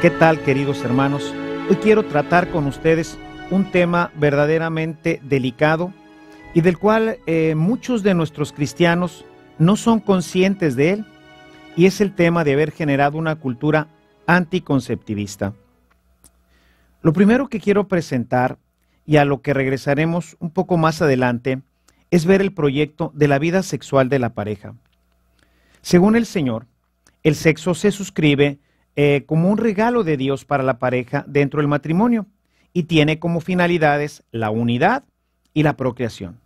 ¿Qué tal, queridos hermanos? Hoy quiero tratar con ustedes un tema verdaderamente delicado y del cual muchos de nuestros cristianos no son conscientes de él, y es el tema de haber generado una cultura anticonceptivista. Lo primero que quiero presentar, y a lo que regresaremos un poco más adelante, es ver el proyecto de la vida sexual de la pareja. Según el Señor, el sexo se suscribe como un regalo de Dios para la pareja dentro del matrimonio y tiene como finalidades la unidad y la procreación.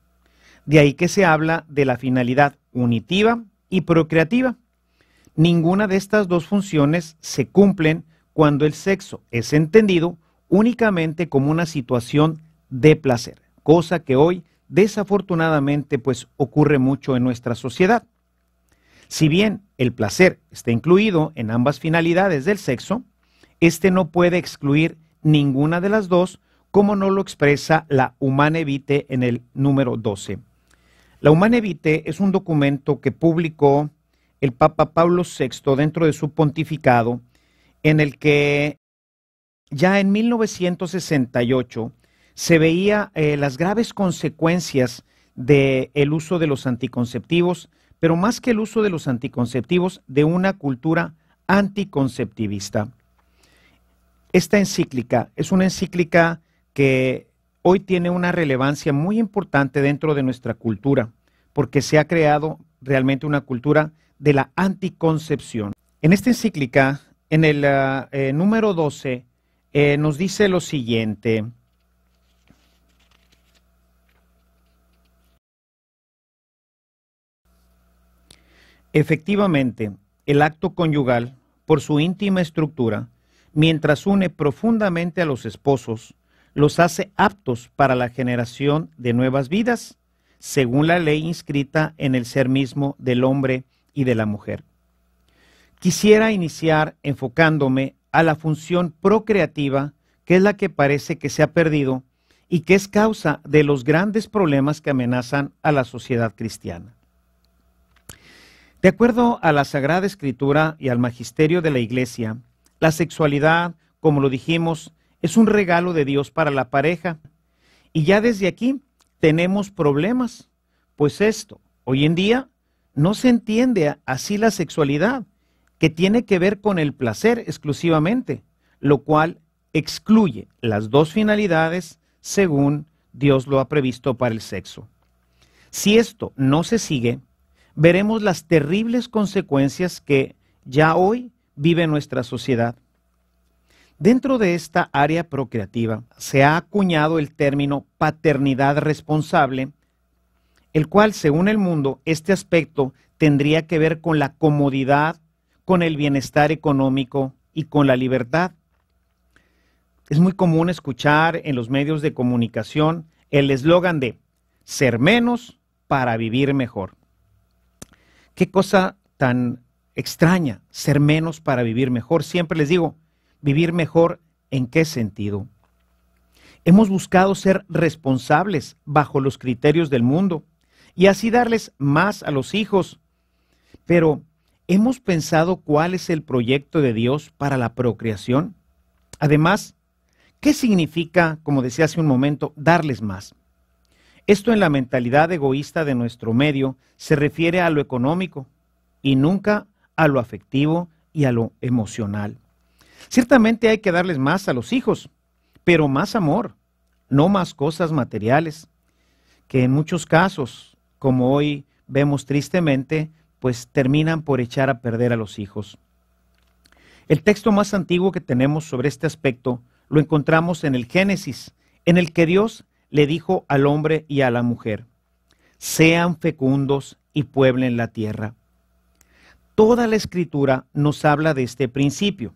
De ahí que se habla de la finalidad unitiva y procreativa. Ninguna de estas dos funciones se cumplen cuando el sexo es entendido únicamente como una situación de placer, cosa que hoy desafortunadamente pues ocurre mucho en nuestra sociedad. Si bien el placer está incluido en ambas finalidades del sexo, este no puede excluir ninguna de las dos, como no lo expresa la Humanae Vitae en el número 12. La Humanae Vitae es un documento que publicó el Papa Pablo VI dentro de su pontificado, en el que ya en 1968 se veía las graves consecuencias del uso de los anticonceptivos, pero más que el uso de los anticonceptivos, de una cultura anticonceptivista. Esta encíclica es una encíclica que hoy tiene una relevancia muy importante dentro de nuestra cultura, porque se ha creado realmente una cultura de la anticoncepción. En esta encíclica, en el número 12, nos dice lo siguiente: efectivamente, el acto conyugal, por su íntima estructura, mientras une profundamente a los esposos, los hace aptos para la generación de nuevas vidas, según la ley inscrita en el ser mismo del hombre y de la mujer. Quisiera iniciar enfocándome a la función procreativa, que es la que parece que se ha perdido y que es causa de los grandes problemas que amenazan a la sociedad cristiana. De acuerdo a la Sagrada Escritura y al magisterio de la Iglesia, la sexualidad, como lo dijimos, es un regalo de Dios para la pareja. Y ya desde aquí tenemos problemas, pues esto, hoy en día, no se entiende así la sexualidad, que tiene que ver con el placer exclusivamente, lo cual excluye las dos finalidades según Dios lo ha previsto para el sexo. Si esto no se sigue, veremos las terribles consecuencias que ya hoy vive nuestra sociedad. Dentro de esta área procreativa se ha acuñado el término paternidad responsable, el cual, según el mundo, este aspecto tendría que ver con la comodidad, con el bienestar económico y con la libertad. Es muy común escuchar en los medios de comunicación el eslogan de ser menos para vivir mejor. Qué cosa tan extraña, ser menos para vivir mejor. Siempre les digo, ¿vivir mejor en qué sentido? Hemos buscado ser responsables bajo los criterios del mundo y así darles más a los hijos. Pero, ¿hemos pensado cuál es el proyecto de Dios para la procreación? Además, ¿qué significa, como decía hace un momento, darles más? Esto en la mentalidad egoísta de nuestro medio se refiere a lo económico y nunca a lo afectivo y a lo emocional. Ciertamente hay que darles más a los hijos, pero más amor, no más cosas materiales, que en muchos casos, como hoy vemos tristemente, pues terminan por echar a perder a los hijos. El texto más antiguo que tenemos sobre este aspecto lo encontramos en el Génesis, en el que Dios le dijo al hombre y a la mujer: sean fecundos y pueblen la tierra. Toda la Escritura nos habla de este principio.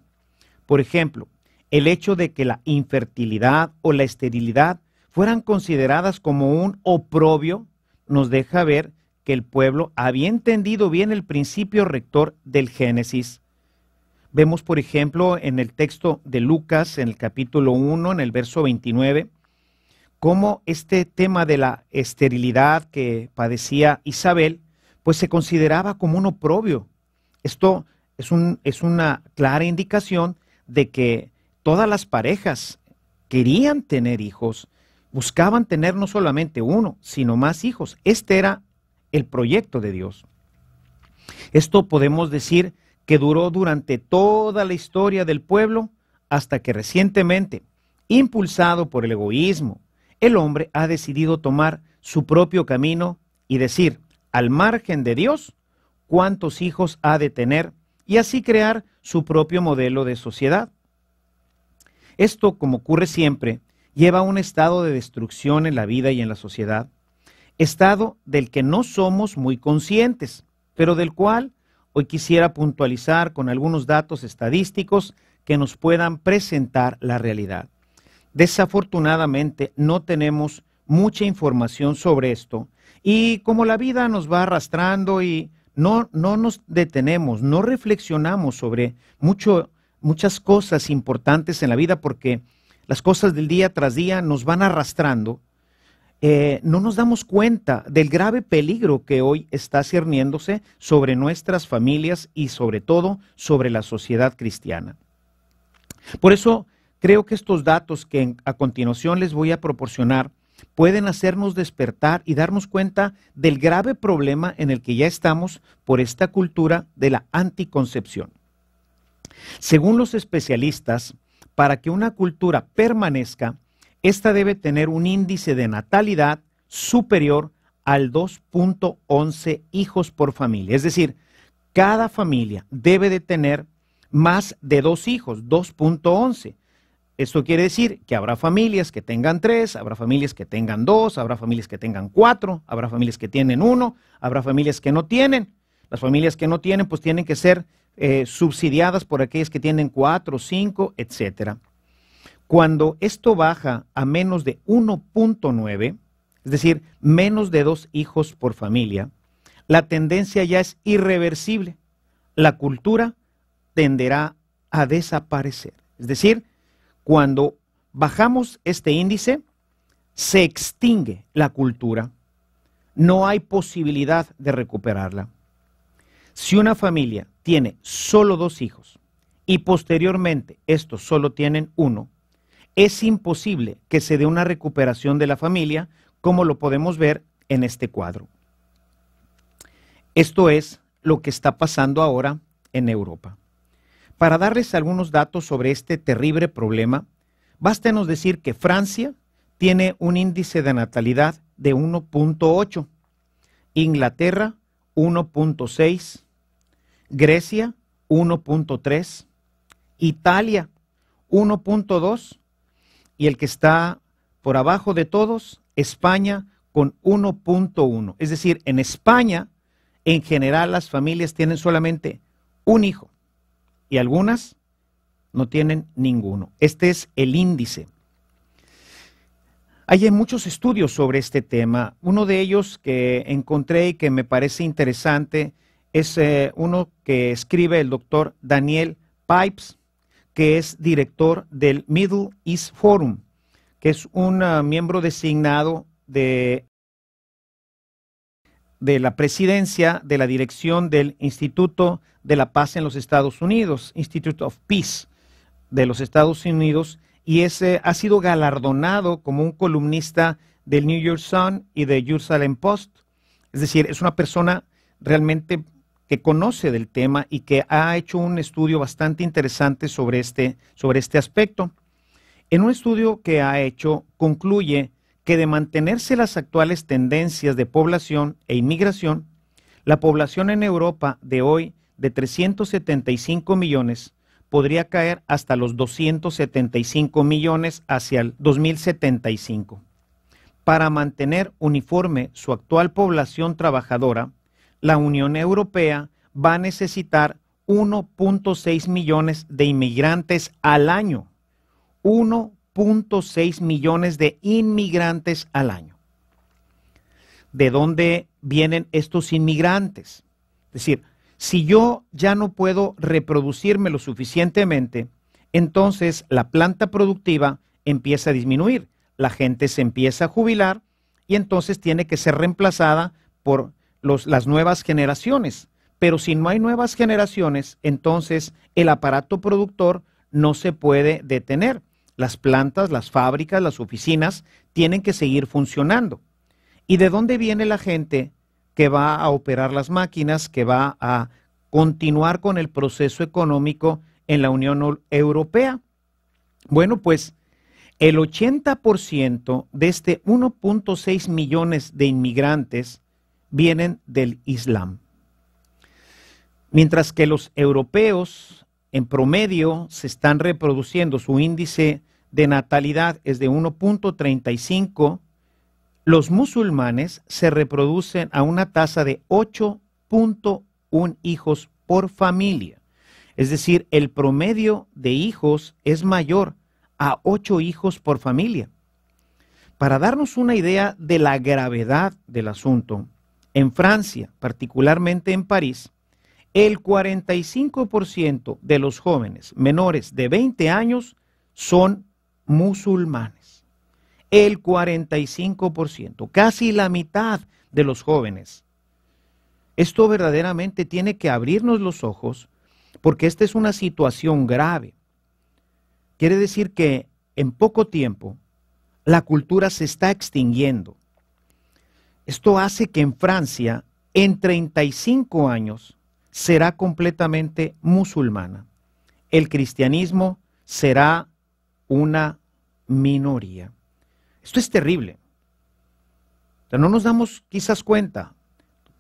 Por ejemplo, el hecho de que la infertilidad o la esterilidad fueran consideradas como un oprobio nos deja ver que el pueblo había entendido bien el principio rector del Génesis. Vemos, por ejemplo, en el texto de Lucas, en el capítulo 1, en el verso 29, cómo este tema de la esterilidad que padecía Isabel, pues se consideraba como un oprobio. Esto es una clara indicación de que todas las parejas querían tener hijos, buscaban tener no solamente uno, sino más hijos. Este era el proyecto de Dios. Esto podemos decir que duró durante toda la historia del pueblo hasta que recientemente, impulsado por el egoísmo, el hombre ha decidido tomar su propio camino y decir, al margen de Dios, cuántos hijos ha de tener y así crear su propio modelo de sociedad. Esto, como ocurre siempre, lleva a un estado de destrucción en la vida y en la sociedad, estado del que no somos muy conscientes, pero del cual hoy quisiera puntualizar con algunos datos estadísticos que nos puedan presentar la realidad. Desafortunadamente no tenemos mucha información sobre esto y como la vida nos va arrastrando y no nos detenemos, no reflexionamos sobre muchas cosas importantes en la vida porque las cosas del día tras día nos van arrastrando, no nos damos cuenta del grave peligro que hoy está cerniéndose sobre nuestras familias y sobre todo sobre la sociedad cristiana. Por eso creo que estos datos que a continuación les voy a proporcionar pueden hacernos despertar y darnos cuenta del grave problema en el que ya estamos por esta cultura de la anticoncepción. Según los especialistas, para que una cultura permanezca, esta debe tener un índice de natalidad superior al 2.11 hijos por familia. Es decir, cada familia debe de tener más de 2 hijos, 2.11. Esto quiere decir que habrá familias que tengan 3, habrá familias que tengan 2, habrá familias que tengan 4, habrá familias que tienen 1, habrá familias que no tienen. Las familias que no tienen, pues tienen que ser subsidiadas por aquellas que tienen 4, 5, etcétera. Cuando esto baja a menos de 1.9, es decir, menos de 2 hijos por familia, la tendencia ya es irreversible. La cultura tenderá a desaparecer. Es decir, cuando bajamos este índice, se extingue la cultura. No hay posibilidad de recuperarla. Si una familia tiene solo 2 hijos y posteriormente estos solo tienen 1, es imposible que se dé una recuperación de la familia, como lo podemos ver en este cuadro. Esto es lo que está pasando ahora en Europa. Para darles algunos datos sobre este terrible problema, bástenos decir que Francia tiene un índice de natalidad de 1.8, Inglaterra 1.6, Grecia 1.3, Italia 1.2 y el que está por abajo de todos, España con 1.1. Es decir, en España, en general, las familias tienen solamente un hijo y algunas no tienen ninguno. Este es el índice. Hay muchos estudios sobre este tema. Uno de ellos que encontré y que me parece interesante es uno que escribe el doctor Daniel Pipes, que es director del Middle East Forum, que es un miembro designado de la presidencia de la dirección del Instituto de la Paz en los Estados Unidos, Institute of Peace de los Estados Unidos, y ha sido galardonado como un columnista del New York Sun y de Jerusalem Post. Es decir, es una persona realmente que conoce del tema y que ha hecho un estudio bastante interesante sobre este aspecto. En un estudio que ha hecho, concluye que de mantenerse las actuales tendencias de población e inmigración, la población en Europa de hoy de 375 millones podría caer hasta los 275 millones hacia el 2075. Para mantener uniforme su actual población trabajadora, la Unión Europea va a necesitar 1.6 millones de inmigrantes al año. 1.6 millones de inmigrantes al año. ¿De dónde vienen estos inmigrantes? Es decir, si yo ya no puedo reproducirme lo suficientemente, entonces la planta productiva empieza a disminuir, la gente se empieza a jubilar y entonces tiene que ser reemplazada por las nuevas generaciones. Pero si no hay nuevas generaciones, entonces el aparato productor no se puede detener. Las plantas, las fábricas, las oficinas tienen que seguir funcionando. ¿Y de dónde viene la gente que va a operar las máquinas, que va a continuar con el proceso económico en la Unión Europea? Bueno, pues el 80% de este 1.6 millones de inmigrantes vienen del Islam. Mientras que los europeos en promedio se están reproduciendo, su índice de natalidad es de 1.35, los musulmanes se reproducen a una tasa de 8.1 hijos por familia. Es decir, el promedio de hijos es mayor a 8 hijos por familia. Para darnos una idea de la gravedad del asunto, en Francia, particularmente en París, el 45% de los jóvenes menores de 20 años son musulmanes. El 45%, casi la mitad de los jóvenes. Esto verdaderamente tiene que abrirnos los ojos porque esta es una situación grave. Quiere decir que en poco tiempo la cultura se está extinguiendo. Esto hace que en Francia, en 35 años, será completamente musulmana. El cristianismo será una minoría. Esto es terrible. O sea, no nos damos quizás cuenta.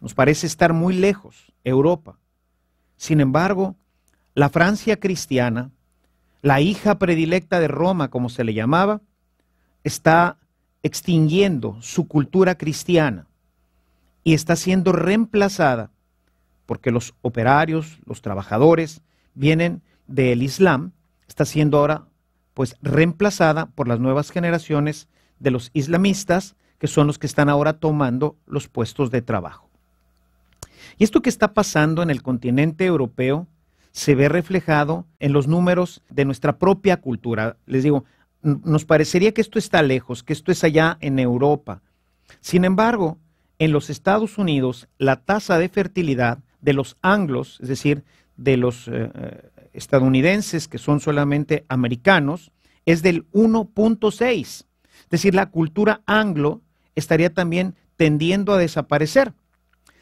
Nos parece estar muy lejos, Europa. Sin embargo, la Francia cristiana, la hija predilecta de Roma, como se le llamaba, está extinguiendo su cultura cristiana y está siendo reemplazada porque los operarios, los trabajadores vienen del Islam, está siendo ahora pues reemplazada por las nuevas generaciones de los islamistas, que son los que están ahora tomando los puestos de trabajo. Y esto que está pasando en el continente europeo se ve reflejado en los números de nuestra propia cultura. Les digo, nos parecería que esto está lejos, que esto es allá en Europa. Sin embargo, en los Estados Unidos, la tasa de fertilidad de los anglos, es decir, de los estadounidenses que son solamente americanos, es del 1.6. Es decir, la cultura anglo estaría también tendiendo a desaparecer.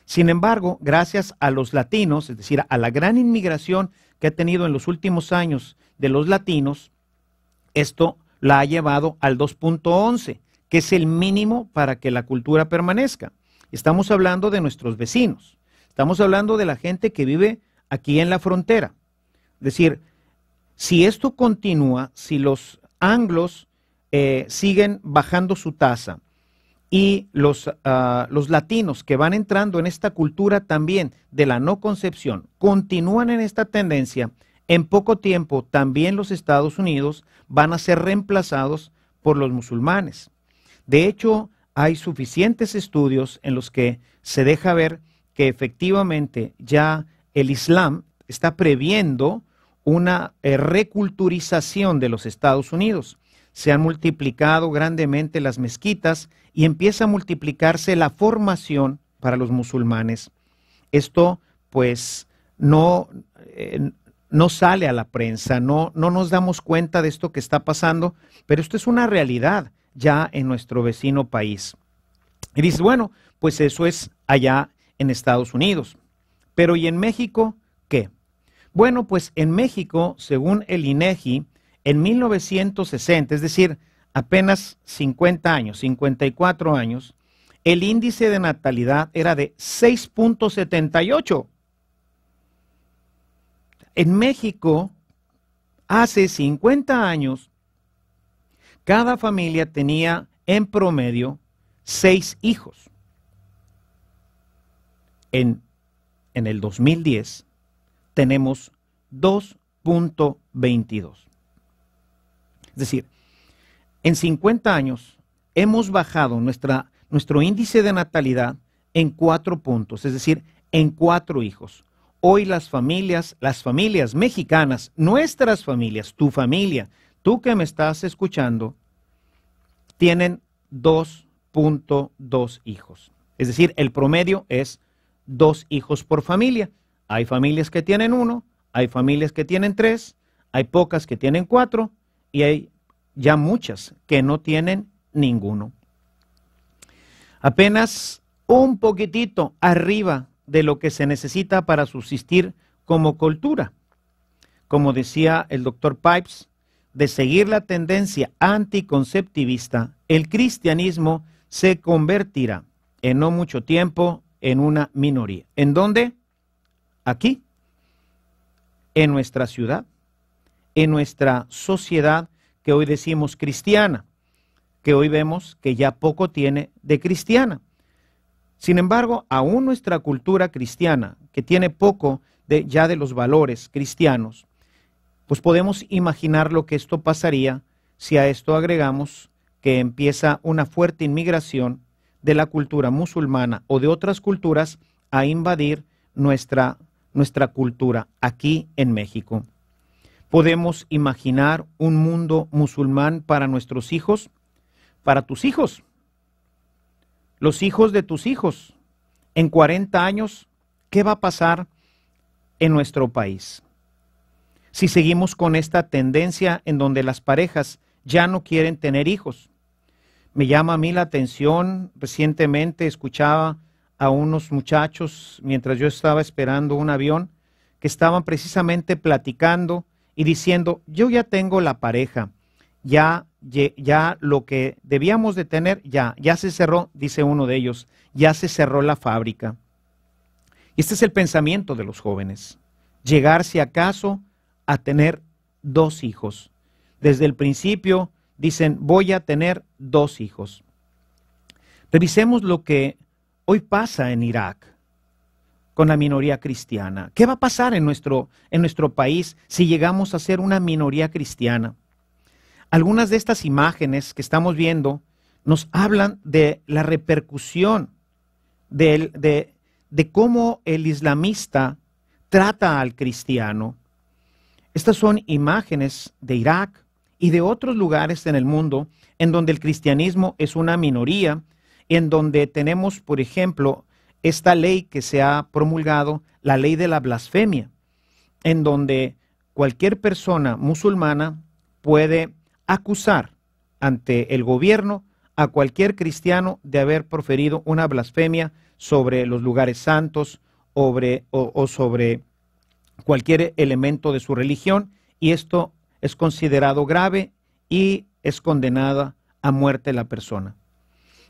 Sin embargo, gracias a los latinos, es decir, a la gran inmigración que ha tenido en los últimos años de los latinos, esto la ha llevado al 2.11, que es el mínimo para que la cultura permanezca. Estamos hablando de nuestros vecinos, estamos hablando de la gente que vive aquí en la frontera. Es decir, si esto continúa, si los anglos siguen bajando su tasa, y los latinos que van entrando en esta cultura también de la no concepción continúan en esta tendencia, en poco tiempo también los Estados Unidos van a ser reemplazados por los musulmanes. De hecho, hay suficientes estudios en los que se deja ver que efectivamente ya el Islam está previendo una reculturización de los Estados Unidos. Se han multiplicado grandemente las mezquitas y empieza a multiplicarse la formación para los musulmanes. Esto pues no sale a la prensa, no nos damos cuenta de esto que está pasando, pero esto es una realidad ya en nuestro vecino país. Y dices, bueno, pues eso es allá en Estados Unidos. Pero ¿y en México qué? Bueno, pues en México, según el INEGI, en 1960, es decir, apenas 50 años, 54 años, el índice de natalidad era de 6.78. En México, hace 50 años, cada familia tenía en promedio 6 hijos. En el 2010 tenemos 2.22. Es decir, en 50 años hemos bajado nuestro índice de natalidad en 4 puntos, es decir, en 4 hijos. Hoy las familias mexicanas, nuestras familias, tu familia, tú que me estás escuchando, tienen 2.2 hijos. Es decir, el promedio es 2 hijos por familia. Hay familias que tienen 1, hay familias que tienen 3, hay pocas que tienen 4 y hay ya muchas que no tienen ninguno. Apenas un poquitito arriba de lo que se necesita para subsistir como cultura. Como decía el doctor Pipes, de seguir la tendencia anticonceptivista, el cristianismo se convertirá en no mucho tiempo en una minoría. ¿En dónde? Aquí, en nuestra ciudad, en nuestra sociedad que hoy decimos cristiana, que hoy vemos que ya poco tiene de cristiana. Sin embargo, aún nuestra cultura cristiana, que tiene poco ya de los valores cristianos, pues podemos imaginar lo que esto pasaría si a esto agregamos que empieza una fuerte inmigración de la cultura musulmana o de otras culturas a invadir nuestra cultura aquí en México. ¿Podemos imaginar un mundo musulmán para nuestros hijos? Para tus hijos, los hijos de tus hijos. En 40 años, ¿qué va a pasar en nuestro país? Si seguimos con esta tendencia en donde las parejas ya no quieren tener hijos. Me llama a mí la atención, recientemente escuchaba a unos muchachos mientras yo estaba esperando un avión que estaban precisamente platicando y diciendo, yo ya tengo la pareja, ya lo que debíamos de tener, ya se cerró, dice uno de ellos, ya se cerró la fábrica. Y este es el pensamiento de los jóvenes, llegar si acaso a tener 2 hijos. Desde el principio dicen, voy a tener 2 hijos. Revisemos lo que hoy pasa en Irak con la minoría cristiana. ¿Qué va a pasar en nuestro país si llegamos a ser una minoría cristiana? Algunas de estas imágenes que estamos viendo nos hablan de la repercusión de cómo el islamista trata al cristiano. Estas son imágenes de Irak y de otros lugares en el mundo en donde el cristianismo es una minoría, en donde tenemos, por ejemplo, esta ley que se ha promulgado, la ley de la blasfemia, en donde cualquier persona musulmana puede acusar ante el gobierno a cualquier cristiano de haber proferido una blasfemia sobre los lugares santos o sobre cualquier elemento de su religión, y esto es considerado grave y es condenada a muerte la persona.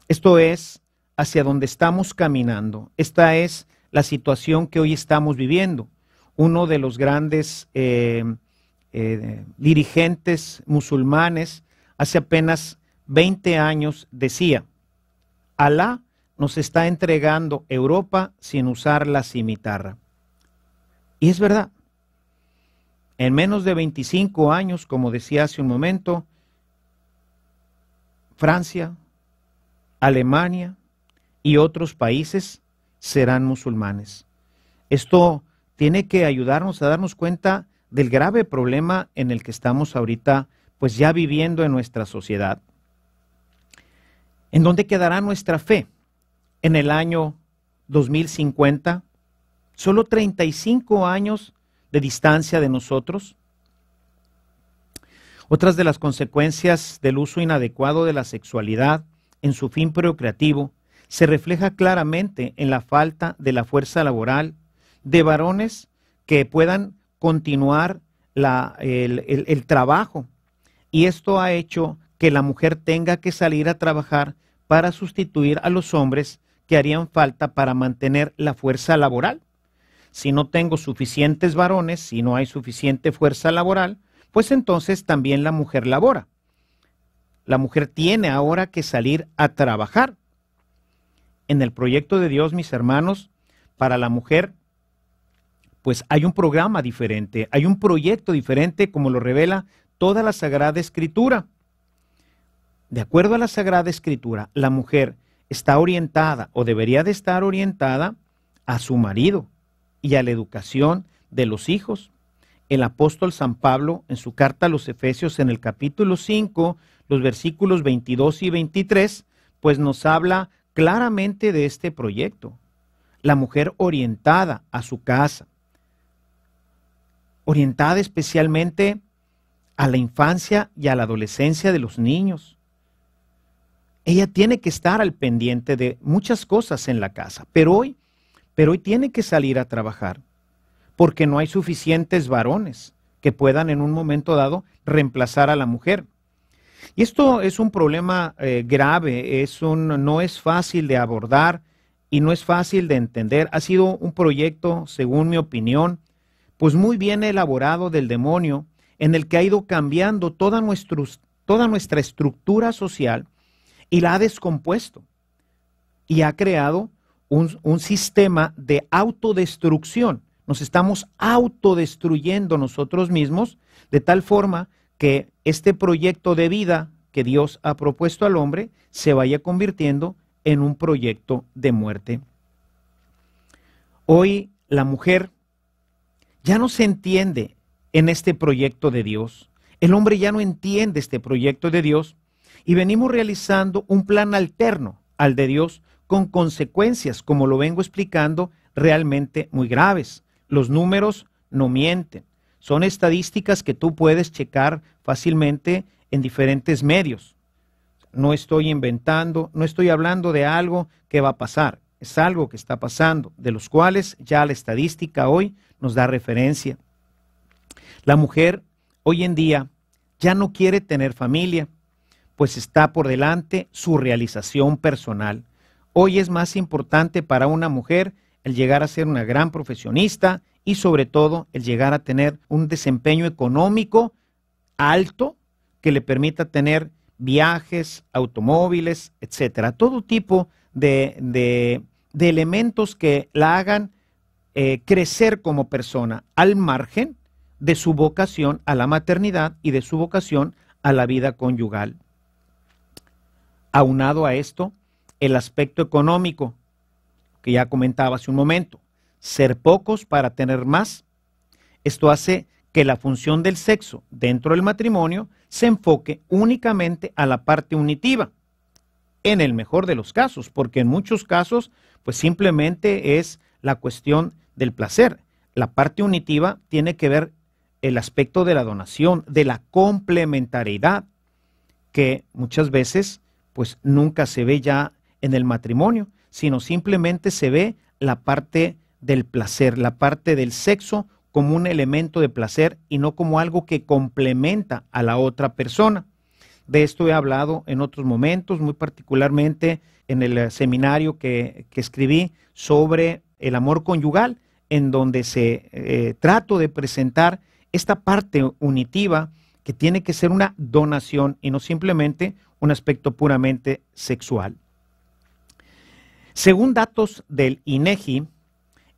Esto es hacia donde estamos caminando. Esta es la situación que hoy estamos viviendo. Uno de los grandes dirigentes musulmanes hace apenas 20 años decía, Alá nos está entregando Europa sin usar la cimitarra. Y es verdad. En menos de 25 años, como decía hace un momento, Francia, Alemania y otros países serán musulmanes. Esto tiene que ayudarnos a darnos cuenta del grave problema en el que estamos ahorita, pues ya viviendo en nuestra sociedad. ¿En dónde quedará nuestra fe? En el año 2050, solo 35 años de distancia de nosotros. Otras de las consecuencias del uso inadecuado de la sexualidad en su fin procreativo se refleja claramente en la falta de la fuerza laboral de varones que puedan continuar el trabajo. Y esto ha hecho que la mujer tenga que salir a trabajar para sustituir a los hombres que harían falta para mantener la fuerza laboral. Si no tengo suficientes varones, si no hay suficiente fuerza laboral, pues entonces también la mujer labora. La mujer tiene ahora que salir a trabajar. En el proyecto de Dios, mis hermanos, para la mujer, pues hay un programa diferente, hay un proyecto diferente, como lo revela toda la Sagrada Escritura. De acuerdo a la Sagrada Escritura, la mujer está orientada o debería de estar orientada a su marido y a la educación de los hijos. El apóstol San Pablo, en su carta a los Efesios, en el capítulo 5, los versículos 22 y 23, pues nos habla claramente de este proyecto. La mujer orientada a su casa, orientada especialmente a la infancia y a la adolescencia de los niños. Ella tiene que estar al pendiente de muchas cosas en la casa, pero hoy tiene que salir a trabajar, porque no hay suficientes varones que puedan en un momento dado reemplazar a la mujer. Y esto es un problema grave, no es fácil de abordar y no es fácil de entender. Ha sido un proyecto, según mi opinión, pues muy bien elaborado del demonio, en el que ha ido cambiando toda nuestra estructura social y la ha descompuesto. Y ha creado un sistema de autodestrucción. Nos estamos autodestruyendo nosotros mismos, de tal forma que este proyecto de vida que Dios ha propuesto al hombre se vaya convirtiendo en un proyecto de muerte. Hoy la mujer ya no se entiende en este proyecto de Dios. El hombre ya no entiende este proyecto de Dios y venimos realizando un plan alterno al de Dios con consecuencias, como lo vengo explicando, realmente muy graves. Los números no mienten. Son estadísticas que tú puedes checar fácilmente en diferentes medios. No estoy inventando, no estoy hablando de algo que va a pasar. Es algo que está pasando, de los cuales ya la estadística hoy nos da referencia. La mujer hoy en día ya no quiere tener familia, pues está por delante su realización personal. Hoy es más importante para una mujer el llegar a ser una gran profesionista y sobre todo el llegar a tener un desempeño económico alto que le permita tener viajes, automóviles, etcétera. Todo tipo de elementos que la hagan crecer como persona al margen de su vocación a la maternidad y de su vocación a la vida conyugal. Aunado a esto, el aspecto económico, que ya comentaba hace un momento, ser pocos para tener más. Esto hace que la función del sexo dentro del matrimonio se enfoque únicamente a la parte unitiva, en el mejor de los casos, porque en muchos casos, pues simplemente es la cuestión del placer. La parte unitiva tiene que ver el aspecto de la donación, de la complementariedad, que muchas veces, pues nunca se ve ya en el matrimonio, sino simplemente se ve la parte del placer, la parte del sexo como un elemento de placer y no como algo que complementa a la otra persona. De esto he hablado en otros momentos, muy particularmente en el seminario que escribí sobre el amor conyugal, en donde trato de presentar esta parte unitiva que tiene que ser una donación y no simplemente un aspecto puramente sexual. Según datos del INEGI,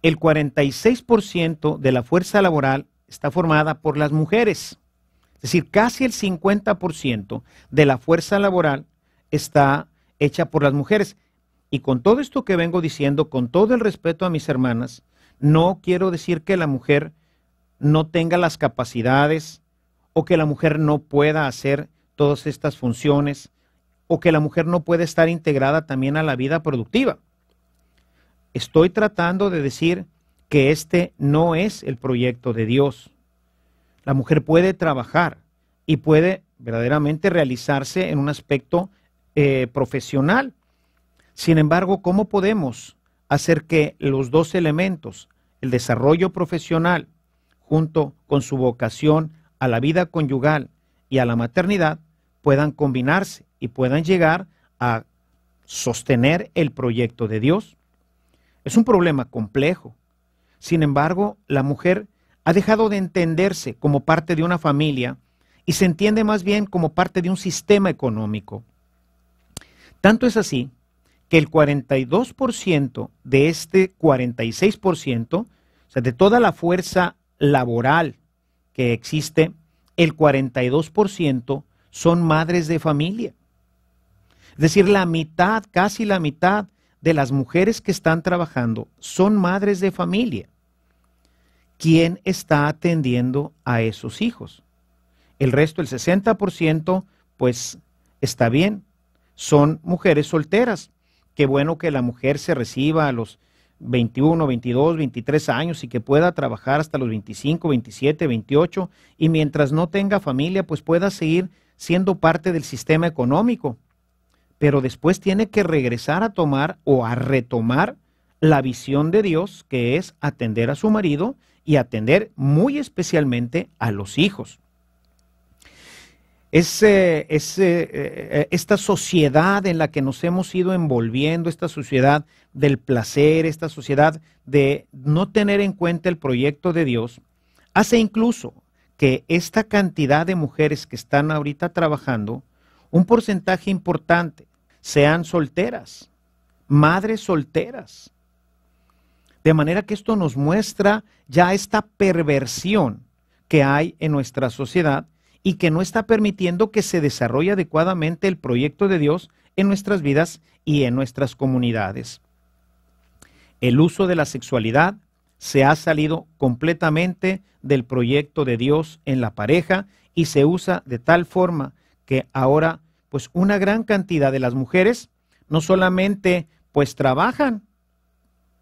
el 46% de la fuerza laboral está formada por las mujeres. Es decir, casi el 50% de la fuerza laboral está hecha por las mujeres. Y con todo esto que vengo diciendo, con todo el respeto a mis hermanas, no quiero decir que la mujer no tenga las capacidades o que la mujer no pueda hacer todas estas funciones o que la mujer no pueda estar integrada también a la vida productiva. Estoy tratando de decir que este no es el proyecto de Dios. La mujer puede trabajar y puede verdaderamente realizarse en un aspecto profesional. Sin embargo, ¿cómo podemos hacer que los dos elementos, el desarrollo profesional junto con su vocación a la vida conyugal y a la maternidad, puedan combinarse y puedan llegar a sostener el proyecto de Dios? Es un problema complejo. Sin embargo, la mujer ha dejado de entenderse como parte de una familia y se entiende más bien como parte de un sistema económico. Tanto es así que el 42% de este 46%, o sea, de toda la fuerza laboral que existe, el 42% son madres de familia. Es decir, la mitad, casi la mitad de las mujeres que están trabajando son madres de familia. ¿Quién está atendiendo a esos hijos? El resto, el 60%, pues está bien, son mujeres solteras. Qué bueno que la mujer se reciba a los 21, 22, 23 años y que pueda trabajar hasta los 25, 27, 28 y mientras no tenga familia pues pueda seguir siendo parte del sistema económico. Pero después tiene que regresar a tomar o a retomar la visión de Dios, que es atender a su marido y atender muy especialmente a los hijos. Esta sociedad en la que nos hemos ido envolviendo, esta sociedad del placer, esta sociedad de no tener en cuenta el proyecto de Dios, hace incluso que esta cantidad de mujeres que están ahorita trabajando, un porcentaje importante, sean solteras, madres solteras. De manera que esto nos muestra ya esta perversión que hay en nuestra sociedad y que no está permitiendo que se desarrolle adecuadamente el proyecto de Dios en nuestras vidas y en nuestras comunidades. El uso de la sexualidad se ha salido completamente del proyecto de Dios en la pareja y se usa de tal forma que ahora pues una gran cantidad de las mujeres no solamente pues trabajan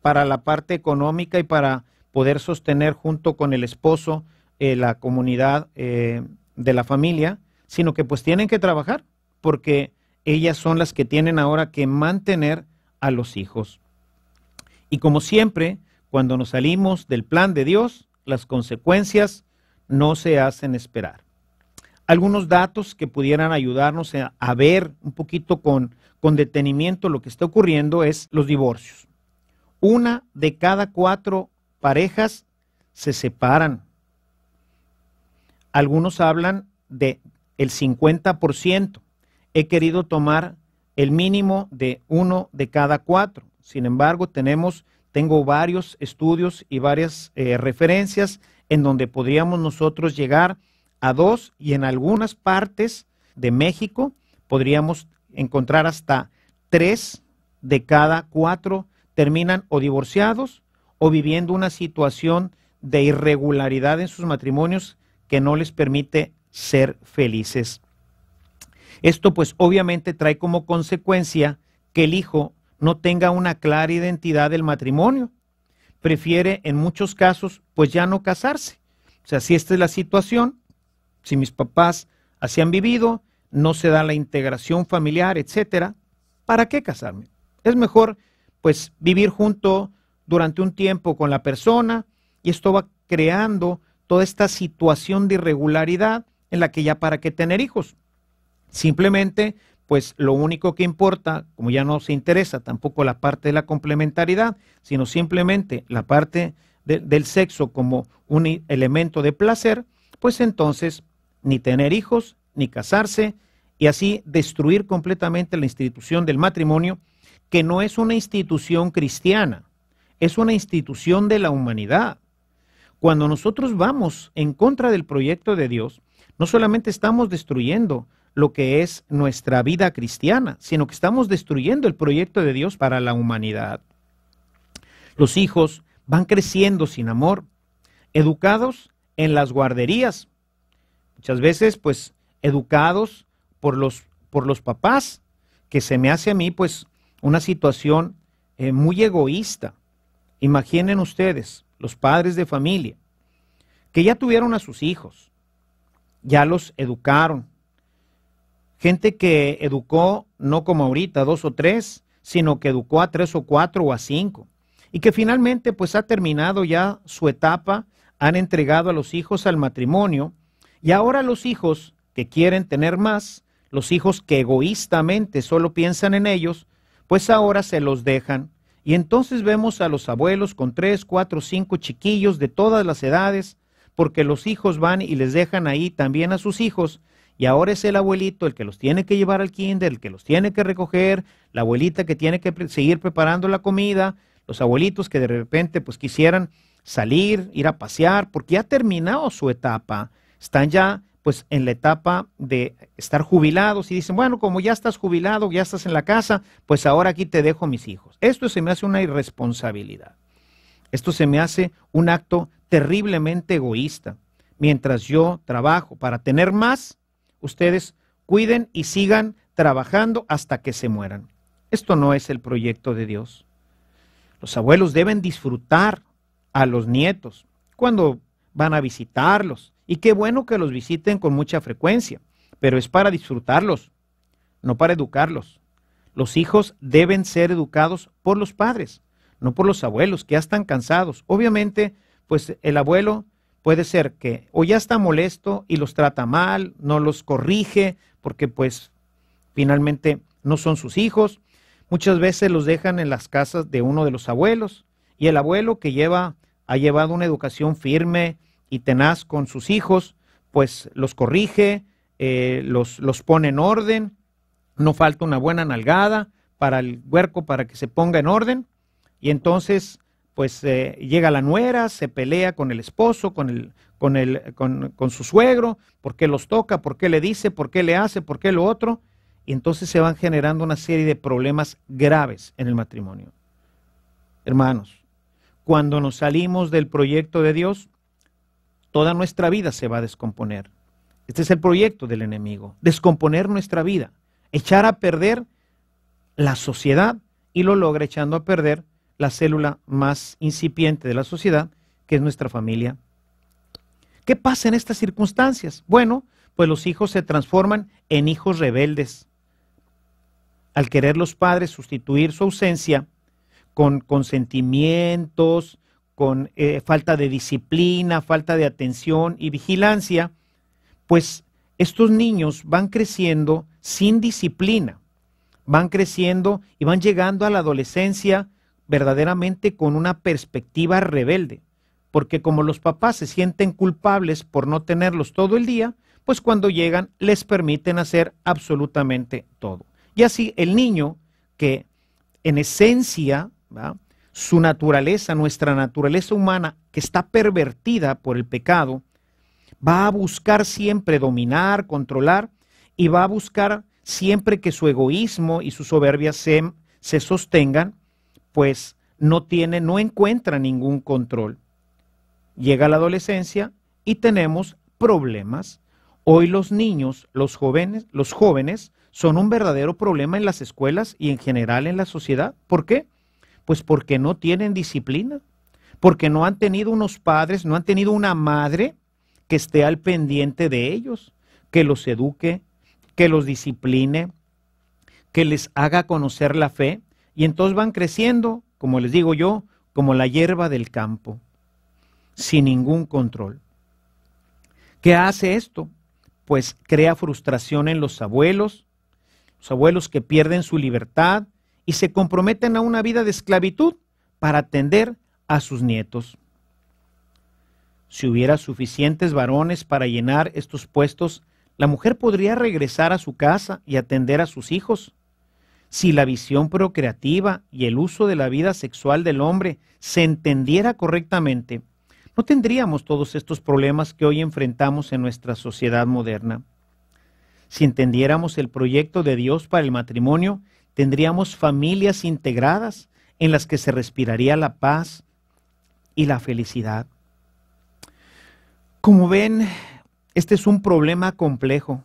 para la parte económica y para poder sostener junto con el esposo la comunidad de la familia, sino que pues tienen que trabajar porque ellas son las que tienen ahora que mantener a los hijos. Y como siempre, cuando nos salimos del plan de Dios, las consecuencias no se hacen esperar. Algunos datos que pudieran ayudarnos a ver un poquito con detenimiento lo que está ocurriendo es los divorcios. 1 de cada 4 parejas se separan. Algunos hablan de el 50%. He querido tomar el mínimo de 1 de cada 4. Sin embargo, tengo varios estudios y varias referencias en donde podríamos nosotros llegar a 2 y en algunas partes de México podríamos encontrar hasta 3 de cada 4 terminan o divorciados o viviendo una situación de irregularidad en sus matrimonios que no les permite ser felices. Esto pues obviamente trae como consecuencia que el hijo no tenga una clara identidad del matrimonio. Prefiere en muchos casos pues ya no casarse. O sea, si esta es la situación, si mis papás así han vivido, no se da la integración familiar, etcétera, ¿para qué casarme? Es mejor pues vivir junto durante un tiempo con la persona y esto va creando toda esta situación de irregularidad en la que ya para qué tener hijos. Simplemente pues lo único que importa, como ya no se interesa tampoco la parte de la complementariedad, sino simplemente la parte del sexo como un elemento de placer, pues entonces ni tener hijos, ni casarse, y así destruir completamente la institución del matrimonio, que no es una institución cristiana, es una institución de la humanidad. Cuando nosotros vamos en contra del proyecto de Dios, no solamente estamos destruyendo lo que es nuestra vida cristiana, sino que estamos destruyendo el proyecto de Dios para la humanidad. Los hijos van creciendo sin amor, educados en las guarderías, muchas veces pues educados por los papás, que se me hace a mí pues una situación muy egoísta. Imaginen ustedes, los padres de familia, que ya tuvieron a sus hijos, ya los educaron, gente que educó no como ahorita 2 o 3, sino que educó a 3 o 4 o a 5, y que finalmente pues ha terminado ya su etapa, han entregado a los hijos al matrimonio, y ahora los hijos que quieren tener más, los hijos que egoístamente solo piensan en ellos, pues ahora se los dejan. Y entonces vemos a los abuelos con 3, 4, 5 chiquillos de todas las edades, porque los hijos van y les dejan ahí también a sus hijos, y ahora es el abuelito el que los tiene que llevar al kinder, el que los tiene que recoger, la abuelita que tiene que seguir preparando la comida, los abuelitos que de repente pues quisieran salir, ir a pasear, porque ya ha terminado su etapa, están ya pues en la etapa de estar jubilados y dicen, bueno, como ya estás jubilado, ya estás en la casa, pues ahora aquí te dejo mis hijos. Esto se me hace una irresponsabilidad. Esto se me hace un acto terriblemente egoísta. Mientras yo trabajo para tener más, ustedes cuiden y sigan trabajando hasta que se mueran. Esto no es el proyecto de Dios. Los abuelos deben disfrutar a los nietos cuando van a visitarlos. Y qué bueno que los visiten con mucha frecuencia, pero es para disfrutarlos, no para educarlos. Los hijos deben ser educados por los padres, no por los abuelos, que ya están cansados. Obviamente, pues el abuelo puede ser que o ya está molesto y los trata mal, no los corrige, porque pues finalmente no son sus hijos. Muchas veces los dejan en las casas de uno de los abuelos, y el abuelo que ha llevado una educación firme y tenaz con sus hijos, pues los corrige, los pone en orden. No falta una buena nalgada para el huerco para que se ponga en orden, y entonces pues llega la nuera, se pelea con el esposo, con su suegro, por qué los toca, por qué le dice, por qué le hace, por qué lo otro, y entonces se van generando una serie de problemas graves en el matrimonio. Hermanos, cuando nos salimos del proyecto de Dios, toda nuestra vida se va a descomponer. Este es el proyecto del enemigo, descomponer nuestra vida, echar a perder la sociedad, y lo logra echando a perder la célula más incipiente de la sociedad, que es nuestra familia. ¿Qué pasa en estas circunstancias? Bueno, pues los hijos se transforman en hijos rebeldes. Al querer los padres sustituir su ausencia con consentimientos, con falta de disciplina, falta de atención y vigilancia, pues estos niños van creciendo sin disciplina, van creciendo y van llegando a la adolescencia verdaderamente con una perspectiva rebelde, porque como los papás se sienten culpables por no tenerlos todo el día, pues cuando llegan les permiten hacer absolutamente todo. Y así el niño, que en esencia, ¿verdad?, su naturaleza, nuestra naturaleza humana, que está pervertida por el pecado, va a buscar siempre dominar, controlar, y va a buscar siempre que su egoísmo y su soberbia se sostengan, pues no encuentra ningún control. Llega la adolescencia y tenemos problemas. Hoy los niños, los jóvenes son un verdadero problema en las escuelas y en general en la sociedad. ¿Por qué? Pues porque no tienen disciplina, porque no han tenido unos padres, no han tenido una madre que esté al pendiente de ellos, que los eduque, que los discipline, que les haga conocer la fe, y entonces van creciendo, como les digo yo, como la hierba del campo, sin ningún control. ¿Qué hace esto? Pues crea frustración en los abuelos que pierden su libertad y se comprometen a una vida de esclavitud para atender a sus nietos. Si hubiera suficientes varones para llenar estos puestos, la mujer podría regresar a su casa y atender a sus hijos. Si la visión procreativa y el uso de la vida sexual del hombre se entendiera correctamente, no tendríamos todos estos problemas que hoy enfrentamos en nuestra sociedad moderna. Si entendiéramos el proyecto de Dios para el matrimonio, tendríamos familias integradas en las que se respiraría la paz y la felicidad. Como ven, este es un problema complejo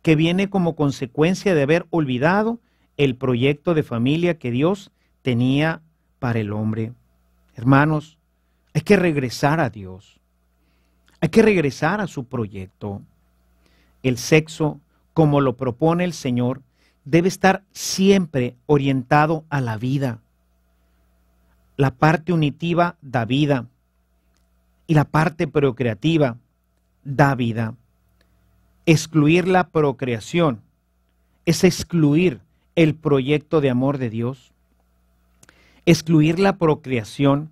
que viene como consecuencia de haber olvidado el proyecto de familia que Dios tenía para el hombre. Hermanos, hay que regresar a Dios. Hay que regresar a su proyecto. El sexo, como lo propone el Señor, debe estar siempre orientado a la vida. La parte unitiva da vida y la parte procreativa da vida. Excluir la procreación es excluir el proyecto de amor de Dios. Excluir la procreación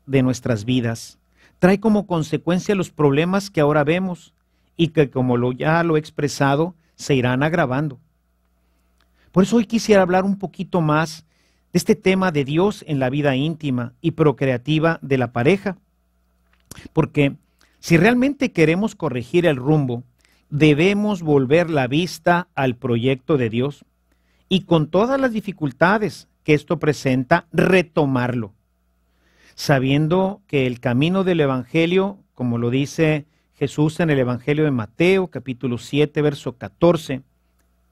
de nuestras vidas trae como consecuencia los problemas que ahora vemos y que, como ya lo he expresado, se irán agravando. Por eso hoy quisiera hablar un poquito más de este tema de Dios en la vida íntima y procreativa de la pareja, porque si realmente queremos corregir el rumbo, debemos volver la vista al proyecto de Dios y, con todas las dificultades que esto presenta, retomarlo, sabiendo que el camino del Evangelio, como lo dice Jesús en el Evangelio de Mateo, capítulo 7, verso 14,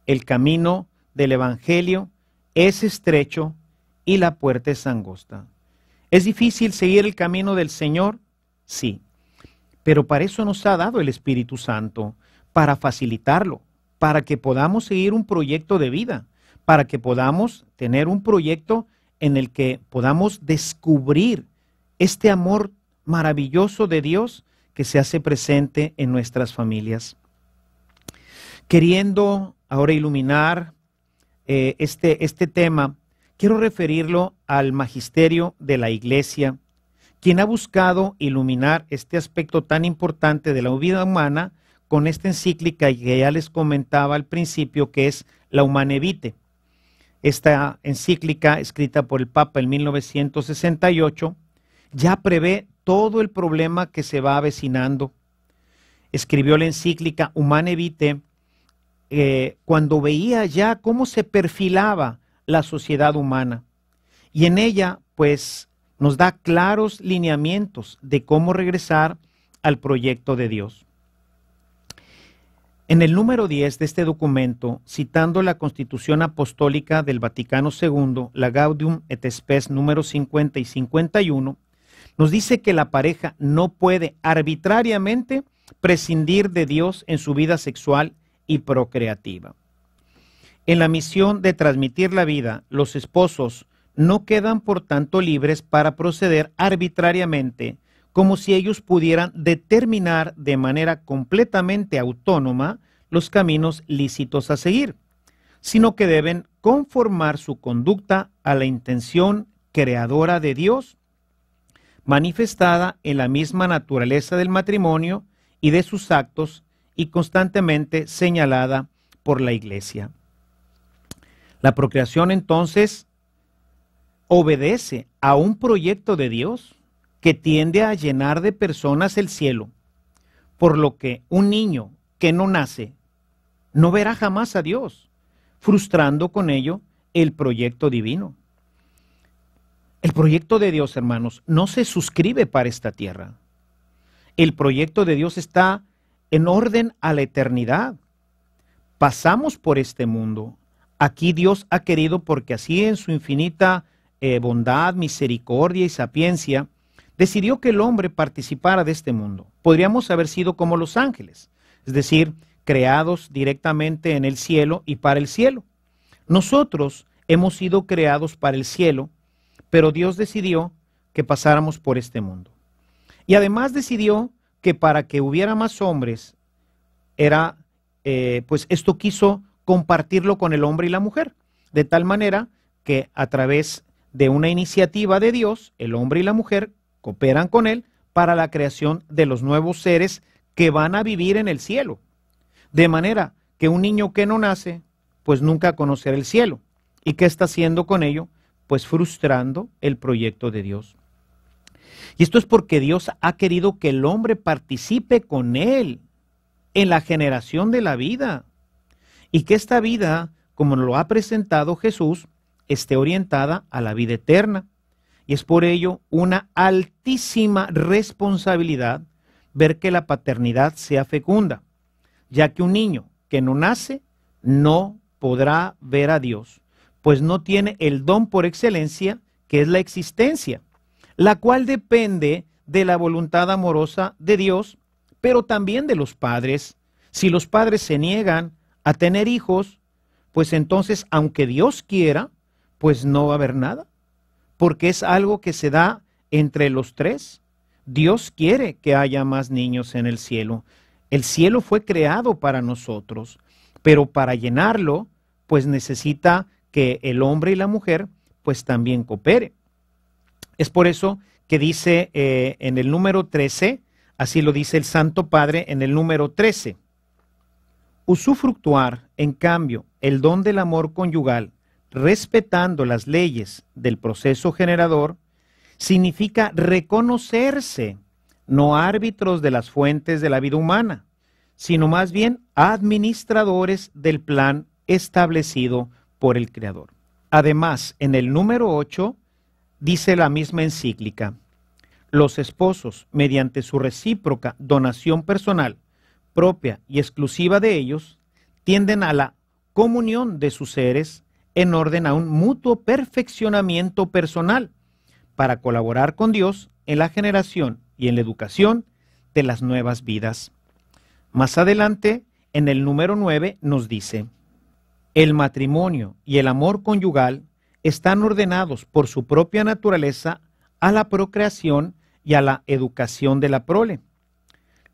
el camino del Evangelio es estrecho y la puerta es angosta. ¿Es difícil seguir el camino del Señor? Sí, pero para eso nos ha dado el Espíritu Santo, para facilitarlo, para que podamos seguir un proyecto de vida, para que podamos tener un proyecto en el que podamos descubrir este amor maravilloso de Dios que se hace presente en nuestras familias. Queriendo ahora iluminar este tema, quiero referirlo al magisterio de la Iglesia, quien ha buscado iluminar este aspecto tan importante de la vida humana con esta encíclica que ya les comentaba al principio, que es la Humanae Vitae. Esta encíclica, escrita por el Papa en 1968, ya prevé todo el problema que se va avecinando. Escribió la encíclica Humanae Vitae cuando veía ya cómo se perfilaba la sociedad humana. Y en ella, pues, nos da claros lineamientos de cómo regresar al proyecto de Dios. En el número 10 de este documento, citando la Constitución Apostólica del Vaticano II, la Gaudium et Spes número 50 y 51, nos dice que la pareja no puede arbitrariamente prescindir de Dios en su vida sexual y procreativa. En la misión de transmitir la vida, los esposos no quedan por tanto libres para proceder arbitrariamente, como si ellos pudieran determinar de manera completamente autónoma los caminos lícitos a seguir, sino que deben conformar su conducta a la intención creadora de Dios, manifestada en la misma naturaleza del matrimonio y de sus actos y constantemente señalada por la Iglesia. La procreación entonces obedece a un proyecto de Dios que tiende a llenar de personas el cielo, por lo que un niño que no nace no verá jamás a Dios, frustrando con ello el proyecto divino. El proyecto de Dios, hermanos, no se suscribe para esta tierra. El proyecto de Dios está en orden a la eternidad. Pasamos por este mundo. Aquí Dios ha querido, porque así en su infinita bondad, misericordia y sapiencia, decidió que el hombre participara de este mundo. Podríamos haber sido como los ángeles, es decir, creados directamente en el cielo y para el cielo. Nosotros hemos sido creados para el cielo, pero Dios decidió que pasáramos por este mundo. Y además decidió que para que hubiera más hombres, pues esto quiso compartirlo con el hombre y la mujer, de tal manera que a través de una iniciativa de Dios, el hombre y la mujer cooperan con él para la creación de los nuevos seres que van a vivir en el cielo. De manera que un niño que no nace, pues nunca conocerá el cielo. ¿Y qué está haciendo con ello? Pues frustrando el proyecto de Dios. Y esto es porque Dios ha querido que el hombre participe con él en la generación de la vida. Y que esta vida, como nos lo ha presentado Jesús, esté orientada a la vida eterna. Y es por ello una altísima responsabilidad ver que la paternidad sea fecunda, ya que un niño que no nace no podrá ver a Dios, pues no tiene el don por excelencia, que es la existencia, la cual depende de la voluntad amorosa de Dios, pero también de los padres. Si los padres se niegan a tener hijos, pues entonces, aunque Dios quiera, pues no va a haber nada, porque es algo que se da entre los tres. Dios quiere que haya más niños en el cielo. El cielo fue creado para nosotros, pero para llenarlo, pues necesita que el hombre y la mujer, pues también coopere. Es por eso que dice en el número 13, así lo dice el Santo Padre en el número 13, usufructuar, en cambio, el don del amor conyugal, respetando las leyes del proceso generador, significa reconocerse no árbitros de las fuentes de la vida humana, sino más bien administradores del plan establecido por el Creador. Además, en el número 8, dice la misma encíclica, los esposos, mediante su recíproca donación personal, propia y exclusiva de ellos, tienden a la comunión de sus seres en orden a un mutuo perfeccionamiento personal, para colaborar con Dios en la generación y en la educación de las nuevas vidas. Más adelante, en el número 9 nos dice: el matrimonio y el amor conyugal están ordenados por su propia naturaleza a la procreación y a la educación de la prole.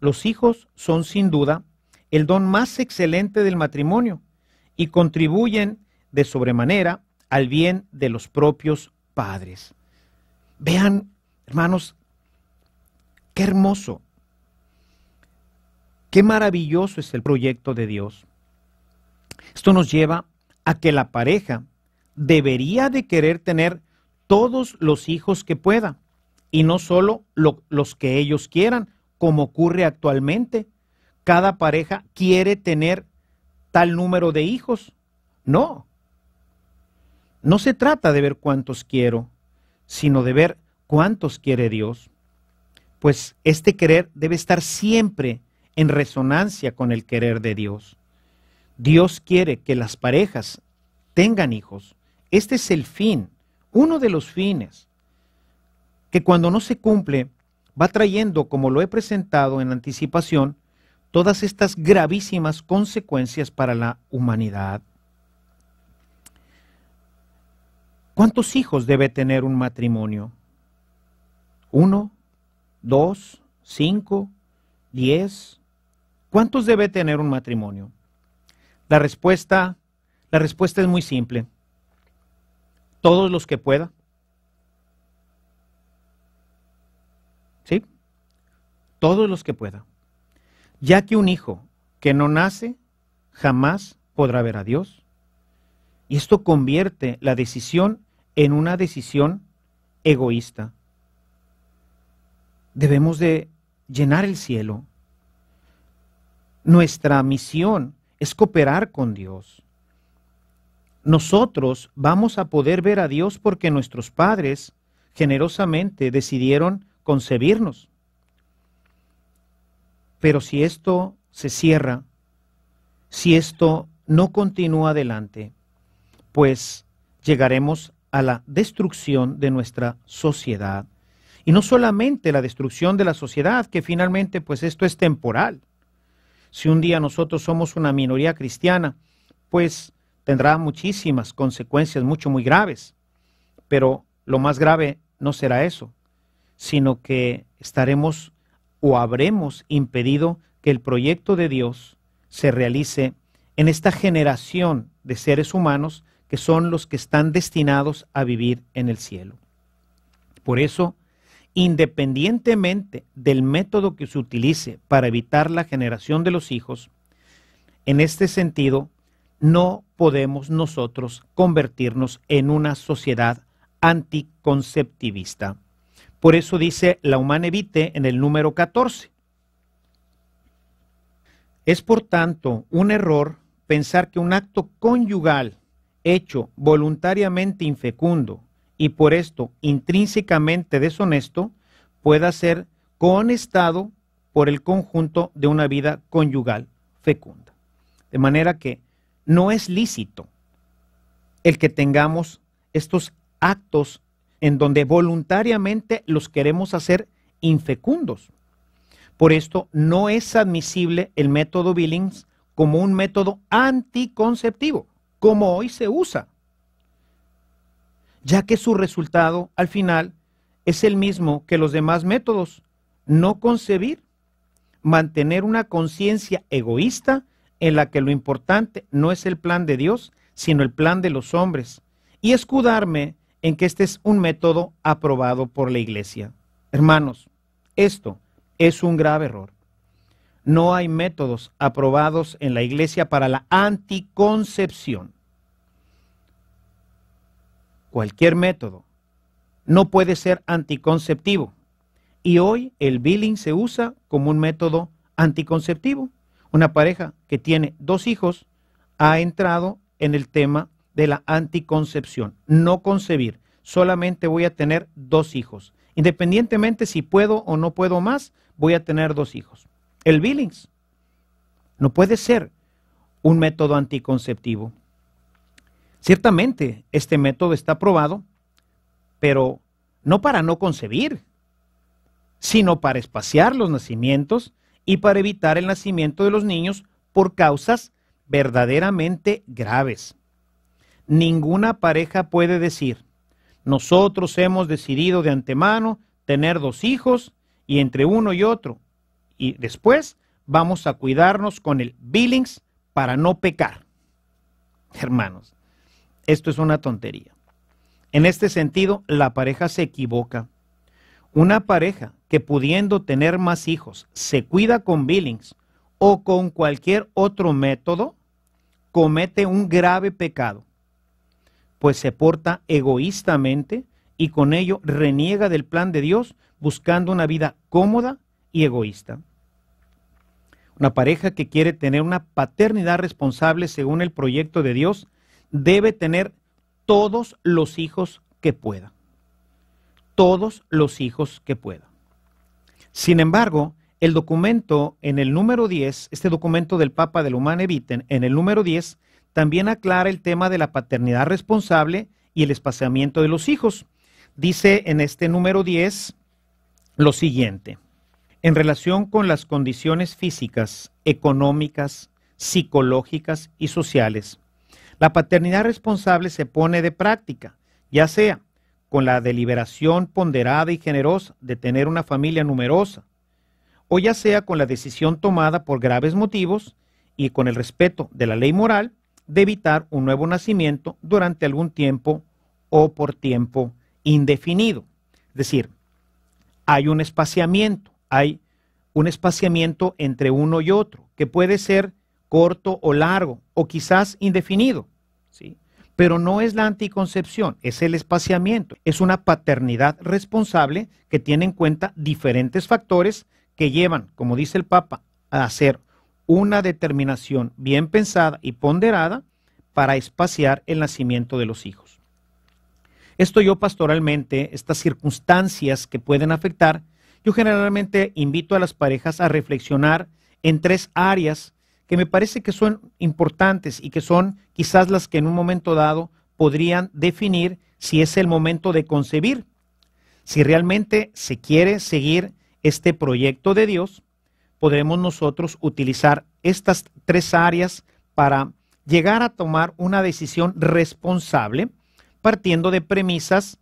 Los hijos son sin duda el don más excelente del matrimonio y contribuyen de sobremanera al bien de los propios padres. Vean, hermanos, qué hermoso, qué maravilloso es el proyecto de Dios. Esto nos lleva a que la pareja debería de querer tener todos los hijos que pueda y no solo los que ellos quieran, como ocurre actualmente. Cada pareja quiere tener tal número de hijos. No se trata de ver cuántos quiero, sino de ver cuántos quiere Dios. Pues este querer debe estar siempre en resonancia con el querer de Dios. Dios quiere que las parejas tengan hijos. Este es el fin, uno de los fines, que cuando no se cumple, va trayendo, como lo he presentado en anticipación, todas estas gravísimas consecuencias para la humanidad. ¿Cuántos hijos debe tener un matrimonio? ¿1, 2, 5, 10? ¿Cuántos debe tener un matrimonio? La respuesta es muy simple. Todos los que pueda. ¿Sí? Todos los que pueda. Ya que un hijo que no nace jamás podrá ver a Dios. Y esto convierte la decisión en una decisión egoísta. Debemos de llenar el cielo. Nuestra misión es cooperar con Dios. Nosotros vamos a poder ver a Dios porque nuestros padres generosamente decidieron concebirnos. Pero si esto se cierra, si esto no continúa adelante, pues llegaremos a la destrucción de nuestra sociedad. Y no solamente la destrucción de la sociedad, que finalmente pues esto es temporal. Si un día nosotros somos una minoría cristiana, pues tendrá muchísimas consecuencias, muy graves. Pero lo más grave no será eso, sino que estaremos o habremos impedido que el proyecto de Dios se realice en esta generación de seres humanos que son los que están destinados a vivir en el cielo. Por eso, independientemente del método que se utilice para evitar la generación de los hijos, en este sentido, no podemos nosotros convertirnos en una sociedad anticonceptivista. Por eso dice la Humane Vitae en el número 14. Es por tanto un error pensar que un acto conyugal hecho voluntariamente infecundo y por esto intrínsecamente deshonesto pueda ser cohonestado por el conjunto de una vida conyugal fecunda. De manera que no es lícito el que tengamos estos actos en donde voluntariamente los queremos hacer infecundos. Por esto no es admisible el método Billings como un método anticonceptivo, como hoy se usa, ya que su resultado al final es el mismo que los demás métodos: no concebir, mantener una conciencia egoísta en la que lo importante no es el plan de Dios, sino el plan de los hombres, y escudarme en que este es un método aprobado por la Iglesia. Hermanos, esto es un grave error. No hay métodos aprobados en la Iglesia para la anticoncepción. Cualquier método no puede ser anticonceptivo. Y hoy el billing se usa como un método anticonceptivo. Una pareja que tiene 2 hijos ha entrado en el tema de la anticoncepción. No concebir, solamente voy a tener 2 hijos. Independientemente si puedo o no puedo más, voy a tener 2 hijos. El Billings no puede ser un método anticonceptivo. Ciertamente este método está aprobado, pero no para no concebir, sino para espaciar los nacimientos y para evitar el nacimiento de los niños por causas verdaderamente graves. Ninguna pareja puede decir: nosotros hemos decidido de antemano tener 2 hijos y entre uno y otro, y después vamos a cuidarnos con el Billings para no pecar. Hermanos, esto es una tontería. En este sentido, la pareja se equivoca. Una pareja que pudiendo tener más hijos se cuida con Billings o con cualquier otro método, comete un grave pecado, pues se porta egoístamente y con ello reniega del plan de Dios, buscando una vida cómoda y egoísta. Una pareja que quiere tener una paternidad responsable según el proyecto de Dios debe tener todos los hijos que pueda. Todos los hijos que pueda. Sin embargo, el documento en el número 10, este documento del Papa del Humane Vitae, en el número 10, también aclara el tema de la paternidad responsable y el espaciamiento de los hijos. Dice en este número 10 lo siguiente: en relación con las condiciones físicas, económicas, psicológicas y sociales, la paternidad responsable se pone de práctica, ya sea con la deliberación ponderada y generosa de tener una familia numerosa, o ya sea con la decisión tomada por graves motivos y con el respeto de la ley moral de evitar un nuevo nacimiento durante algún tiempo o por tiempo indefinido. Es decir, hay un espaciamiento entre uno y otro, que puede ser corto o largo, o quizás indefinido, ¿sí? Pero no es la anticoncepción, es el espaciamiento, es una paternidad responsable que tiene en cuenta diferentes factores que llevan, como dice el Papa, a hacer una determinación bien pensada y ponderada para espaciar el nacimiento de los hijos. Esto yo pastoralmente, estas circunstancias que pueden afectar, yo generalmente invito a las parejas a reflexionar en 3 áreas que me parece que son importantes y que son quizás las que en un momento dado podrían definir si es el momento de concebir. Si realmente se quiere seguir este proyecto de Dios, podremos nosotros utilizar estas 3 áreas para llegar a tomar una decisión responsable, partiendo de premisas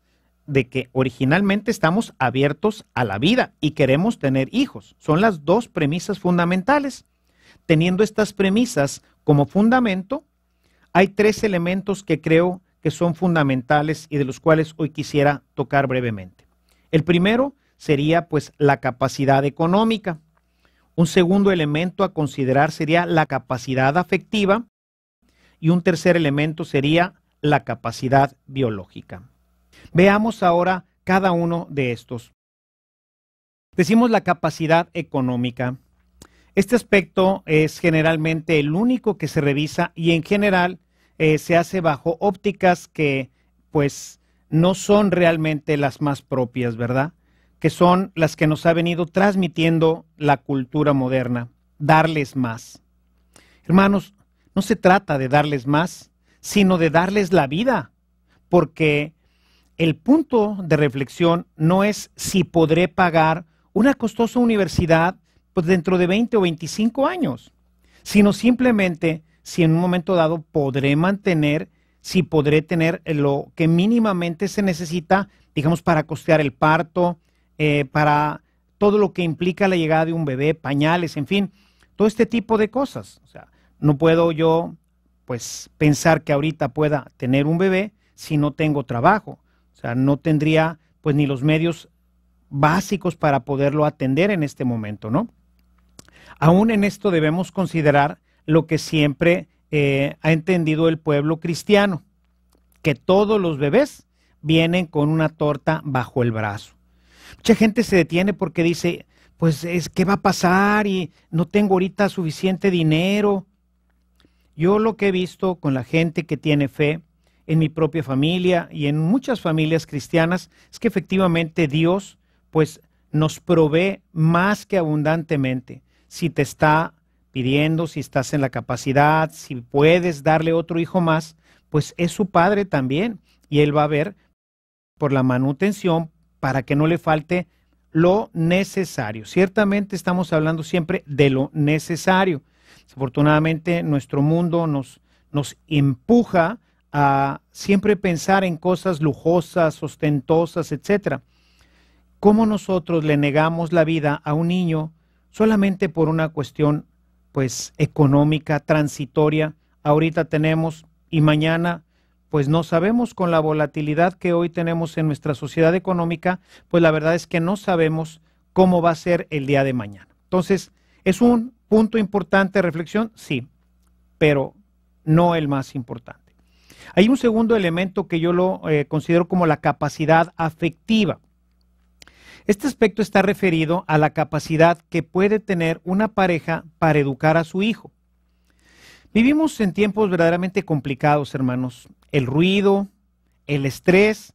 de que originalmente estamos abiertos a la vida y queremos tener hijos. Son las 2 premisas fundamentales. Teniendo estas premisas como fundamento, hay 3 elementos que creo que son fundamentales y de los cuales hoy quisiera tocar brevemente. El primero sería pues la capacidad económica. Un segundo elemento a considerar sería la capacidad afectiva y un tercer elemento sería la capacidad biológica. Veamos ahora cada uno de estos. Decimos la capacidad económica. Este aspecto es generalmente el único que se revisa y en general se hace bajo ópticas que pues no son realmente las más propias, ¿verdad? Que son las que nos ha venido transmitiendo la cultura moderna, darles más. Hermanos, no se trata de darles más, sino de darles la vida, porque el punto de reflexión no es si podré pagar una costosa universidad pues dentro de 20 o 25 años, sino simplemente si en un momento dado podré mantener, si podré tener lo que mínimamente se necesita, digamos, para costear el parto, para todo lo que implica la llegada de un bebé, pañales, en fin, todo este tipo de cosas. O sea, no puedo yo pues pensar que ahorita pueda tener un bebé si no tengo trabajo. O sea, no tendría pues ni los medios básicos para poderlo atender en este momento, ¿no? Aún en esto debemos considerar lo que siempre ha entendido el pueblo cristiano, que todos los bebés vienen con una torta bajo el brazo. Mucha gente se detiene porque dice, pues ¿qué va a pasar? Y no tengo ahorita suficiente dinero. Yo lo que he visto con la gente que tiene fe en mi propia familia y en muchas familias cristianas es que efectivamente Dios pues nos provee más que abundantemente. Si te está pidiendo, si estás en la capacidad, si puedes darle otro hijo más, pues es su padre también y él va a ver por la manutención, para que no le falte lo necesario. Ciertamente estamos hablando siempre de lo necesario. Desafortunadamente nuestro mundo nos empuja a siempre pensar en cosas lujosas, ostentosas, etcétera. ¿Cómo nosotros le negamos la vida a un niño solamente por una cuestión, pues, económica, transitoria? Ahorita tenemos y mañana, pues no sabemos. Con la volatilidad que hoy tenemos en nuestra sociedad económica, pues la verdad es que no sabemos cómo va a ser el día de mañana. Entonces, ¿es un punto importante de reflexión? Sí, pero no el más importante. Hay un segundo elemento que yo lo considero como la capacidad afectiva. Este aspecto está referido a la capacidad que puede tener una pareja para educar a su hijo. Vivimos en tiempos verdaderamente complicados, hermanos. El ruido, el estrés,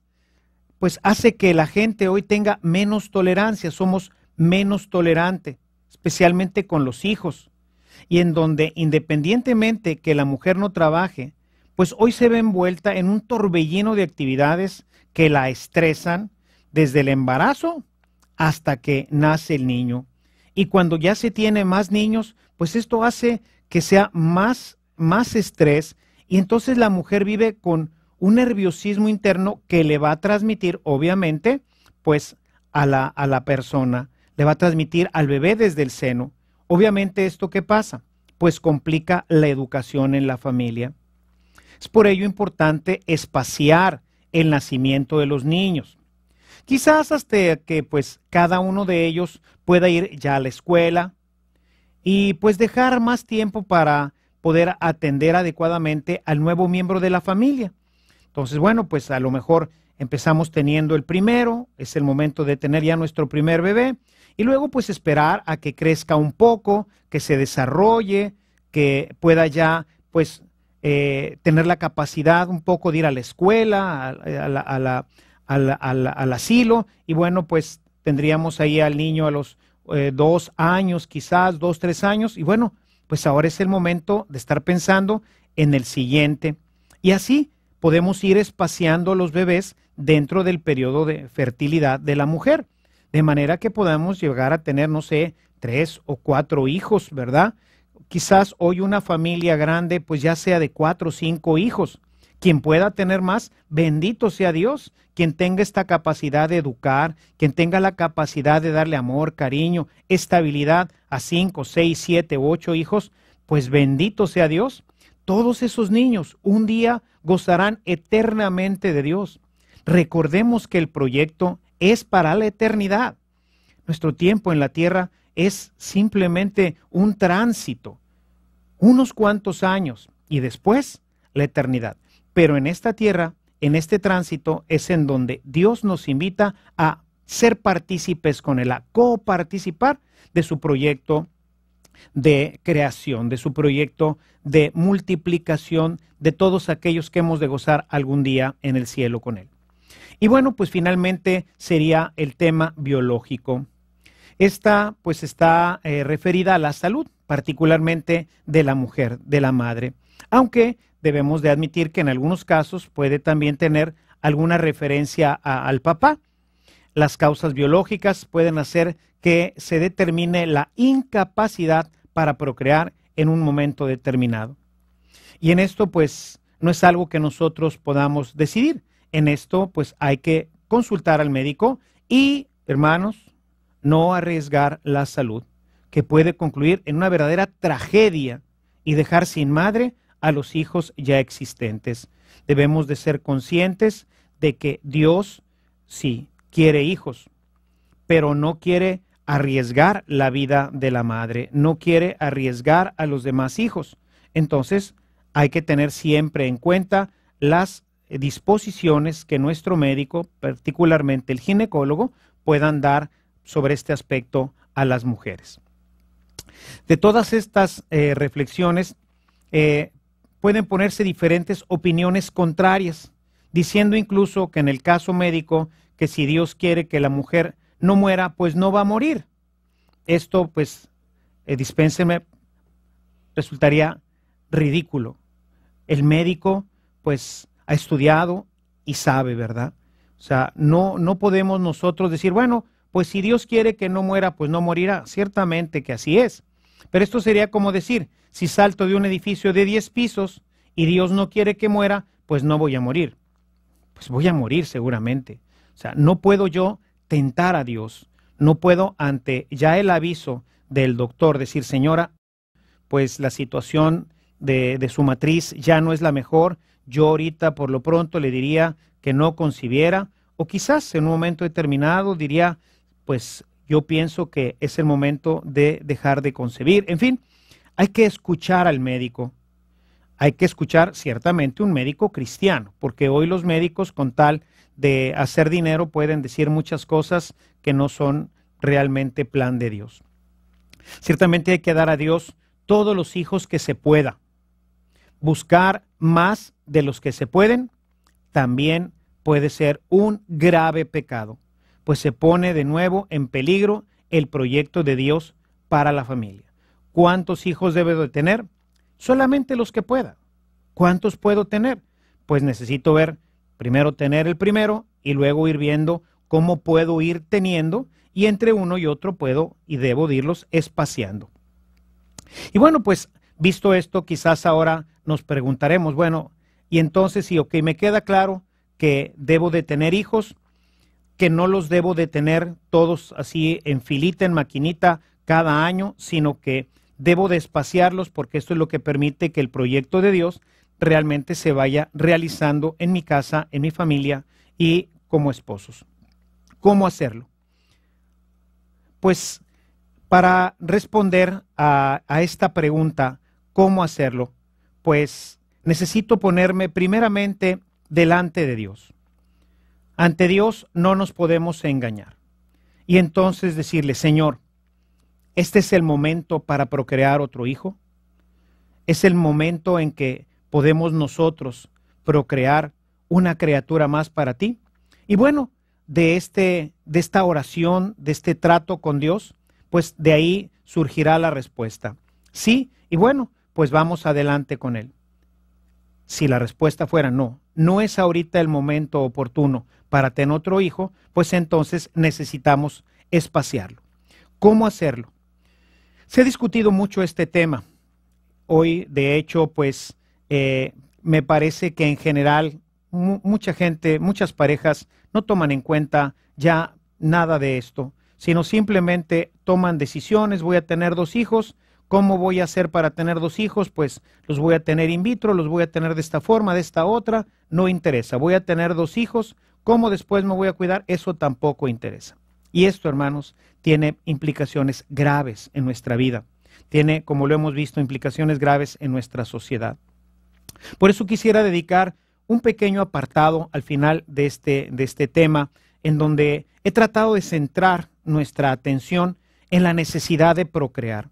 pues hace que la gente hoy tenga menos tolerancia, somos menos tolerantes, especialmente con los hijos. Y en donde, independientemente que la mujer no trabaje, pues hoy se ve envuelta en un torbellino de actividades que la estresan desde el embarazo hasta que nace el niño. Y cuando ya se tiene más niños, pues esto hace que sea más estrés, y entonces la mujer vive con un nerviosismo interno que le va a transmitir, obviamente, pues a la persona, le va a transmitir al bebé desde el seno. Obviamente, ¿esto qué pasa? Pues complica la educación en la familia. Es por ello importante espaciar el nacimiento de los niños. Quizás hasta que pues cada uno de ellos pueda ir ya a la escuela y pues dejar más tiempo para poder atender adecuadamente al nuevo miembro de la familia. Entonces, bueno, pues a lo mejor empezamos teniendo el primero, es el momento de tener ya nuestro primer bebé, y luego pues esperar a que crezca un poco, que se desarrolle, que pueda ya pues tener la capacidad un poco de ir a la escuela, al asilo, y bueno, pues tendríamos ahí al niño a los 2 años, quizás 2, 3 años, y bueno, pues ahora es el momento de estar pensando en el siguiente, y así podemos ir espaciando los bebés dentro del periodo de fertilidad de la mujer, de manera que podamos llegar a tener, no sé, 3 o 4 hijos, ¿verdad? Quizás hoy una familia grande pues ya sea de 4 o 5 hijos. Quien pueda tener más, bendito sea Dios. Quien tenga esta capacidad de educar, quien tenga la capacidad de darle amor, cariño, estabilidad a 5, 6, 7, 8 hijos, pues bendito sea Dios. Todos esos niños un día gozarán eternamente de Dios. Recordemos que el proyecto es para la eternidad. Nuestro tiempo en la tierra es simplemente un tránsito, unos cuantos años y después la eternidad. Pero en esta tierra, en este tránsito, es en donde Dios nos invita a ser partícipes con Él, a coparticipar de su proyecto de creación, de su proyecto de multiplicación de todos aquellos que hemos de gozar algún día en el cielo con Él. Y bueno, pues finalmente sería el tema biológico. Esta pues está referida a la salud, particularmente de la mujer, de la madre, aunque debemos de admitir que en algunos casos puede también tener alguna referencia al papá. Las causas biológicas pueden hacer que se determine la incapacidad para procrear en un momento determinado. Y en esto pues no es algo que nosotros podamos decidir. En esto pues hay que consultar al médico y, hermanos, no arriesgar la salud, que puede concluir en una verdadera tragedia y dejar sin madre a los hijos ya existentes. Debemos de ser conscientes de que Dios sí quiere hijos, pero no quiere arriesgar la vida de la madre, no quiere arriesgar a los demás hijos. Entonces hay que tener siempre en cuenta las disposiciones que nuestro médico, particularmente el ginecólogo, puedan dar sobre este aspecto a las mujeres. De todas estas reflexiones pueden ponerse diferentes opiniones contrarias, diciendo incluso que en el caso médico, que si Dios quiere que la mujer no muera, pues no va a morir. Esto, pues, dispénseme, resultaría ridículo. El médico, pues, ha estudiado y sabe, ¿verdad? O sea, no podemos nosotros decir, bueno, pues si Dios quiere que no muera, pues no morirá. Ciertamente que así es. Pero esto sería como decir, si salto de un edificio de 10 pisos y Dios no quiere que muera, pues no voy a morir. Pues voy a morir seguramente. O sea, no puedo yo tentar a Dios. No puedo ante ya el aviso del doctor decir, señora, pues la situación de su matriz ya no es la mejor. Yo ahorita por lo pronto le diría que no concibiera, o quizás en un momento determinado diría, pues yo pienso que es el momento de dejar de concebir. En fin, hay que escuchar al médico. Hay que escuchar ciertamente un médico cristiano, porque hoy los médicos con tal de hacer dinero pueden decir muchas cosas que no son realmente plan de Dios. Ciertamente hay que dar a Dios todos los hijos que se pueda. Buscar más de los que se pueden también puede ser un grave pecado, pues se pone de nuevo en peligro el proyecto de Dios para la familia. ¿Cuántos hijos debo de tener? Solamente los que pueda. ¿Cuántos puedo tener? Pues necesito ver, primero tener el primero y luego ir viendo cómo puedo ir teniendo, y entre uno y otro puedo y debo de irlos espaciando. Y bueno, pues visto esto, quizás ahora nos preguntaremos, bueno, y entonces sí, ok, me queda claro que debo de tener hijos, que no los debo de tener todos así en filita, en maquinita cada año, sino que debo de espaciarlos, porque esto es lo que permite que el proyecto de Dios realmente se vaya realizando en mi casa, en mi familia y como esposos. ¿Cómo hacerlo? Pues para responder a esta pregunta, ¿cómo hacerlo? Pues necesito ponerme primeramente delante de Dios. Ante Dios no nos podemos engañar. Y entonces decirle, Señor, este es el momento para procrear otro hijo. Es el momento en que podemos nosotros procrear una criatura más para ti. Y bueno, de esta oración, de este trato con Dios, pues de ahí surgirá la respuesta. Sí, y bueno, pues vamos adelante con él. Si la respuesta fuera no, no es ahorita el momento oportuno para tener otro hijo, pues entonces necesitamos espaciarlo. ¿Cómo hacerlo? Se ha discutido mucho este tema. Hoy, de hecho, pues me parece que en general mucha gente, muchas parejas no toman en cuenta ya nada de esto, sino simplemente toman decisiones, voy a tener 2 hijos, ¿cómo voy a hacer para tener 2 hijos? Pues los voy a tener in vitro, los voy a tener de esta forma, de esta otra, no interesa. Voy a tener 2 hijos, ¿cómo después me voy a cuidar? Eso tampoco interesa. Y esto, hermanos, tiene implicaciones graves en nuestra vida. Tiene, como lo hemos visto, implicaciones graves en nuestra sociedad. Por eso quisiera dedicar un pequeño apartado al final de este tema, en donde he tratado de centrar nuestra atención en la necesidad de procrear,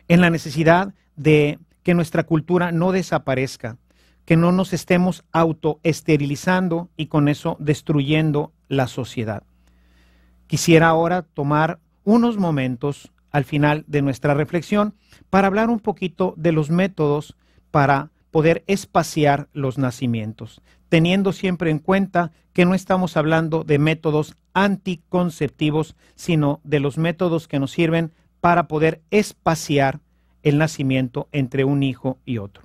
en la necesidad de que nuestra cultura no desaparezca, que no nos estemos autoesterilizando y con eso destruyendo la sociedad. Quisiera ahora tomar unos momentos al final de nuestra reflexión para hablar un poquito de los métodos para poder espaciar los nacimientos, teniendo siempre en cuenta que no estamos hablando de métodos anticonceptivos, sino de los métodos que nos sirven para poder espaciar el nacimiento entre un hijo y otro.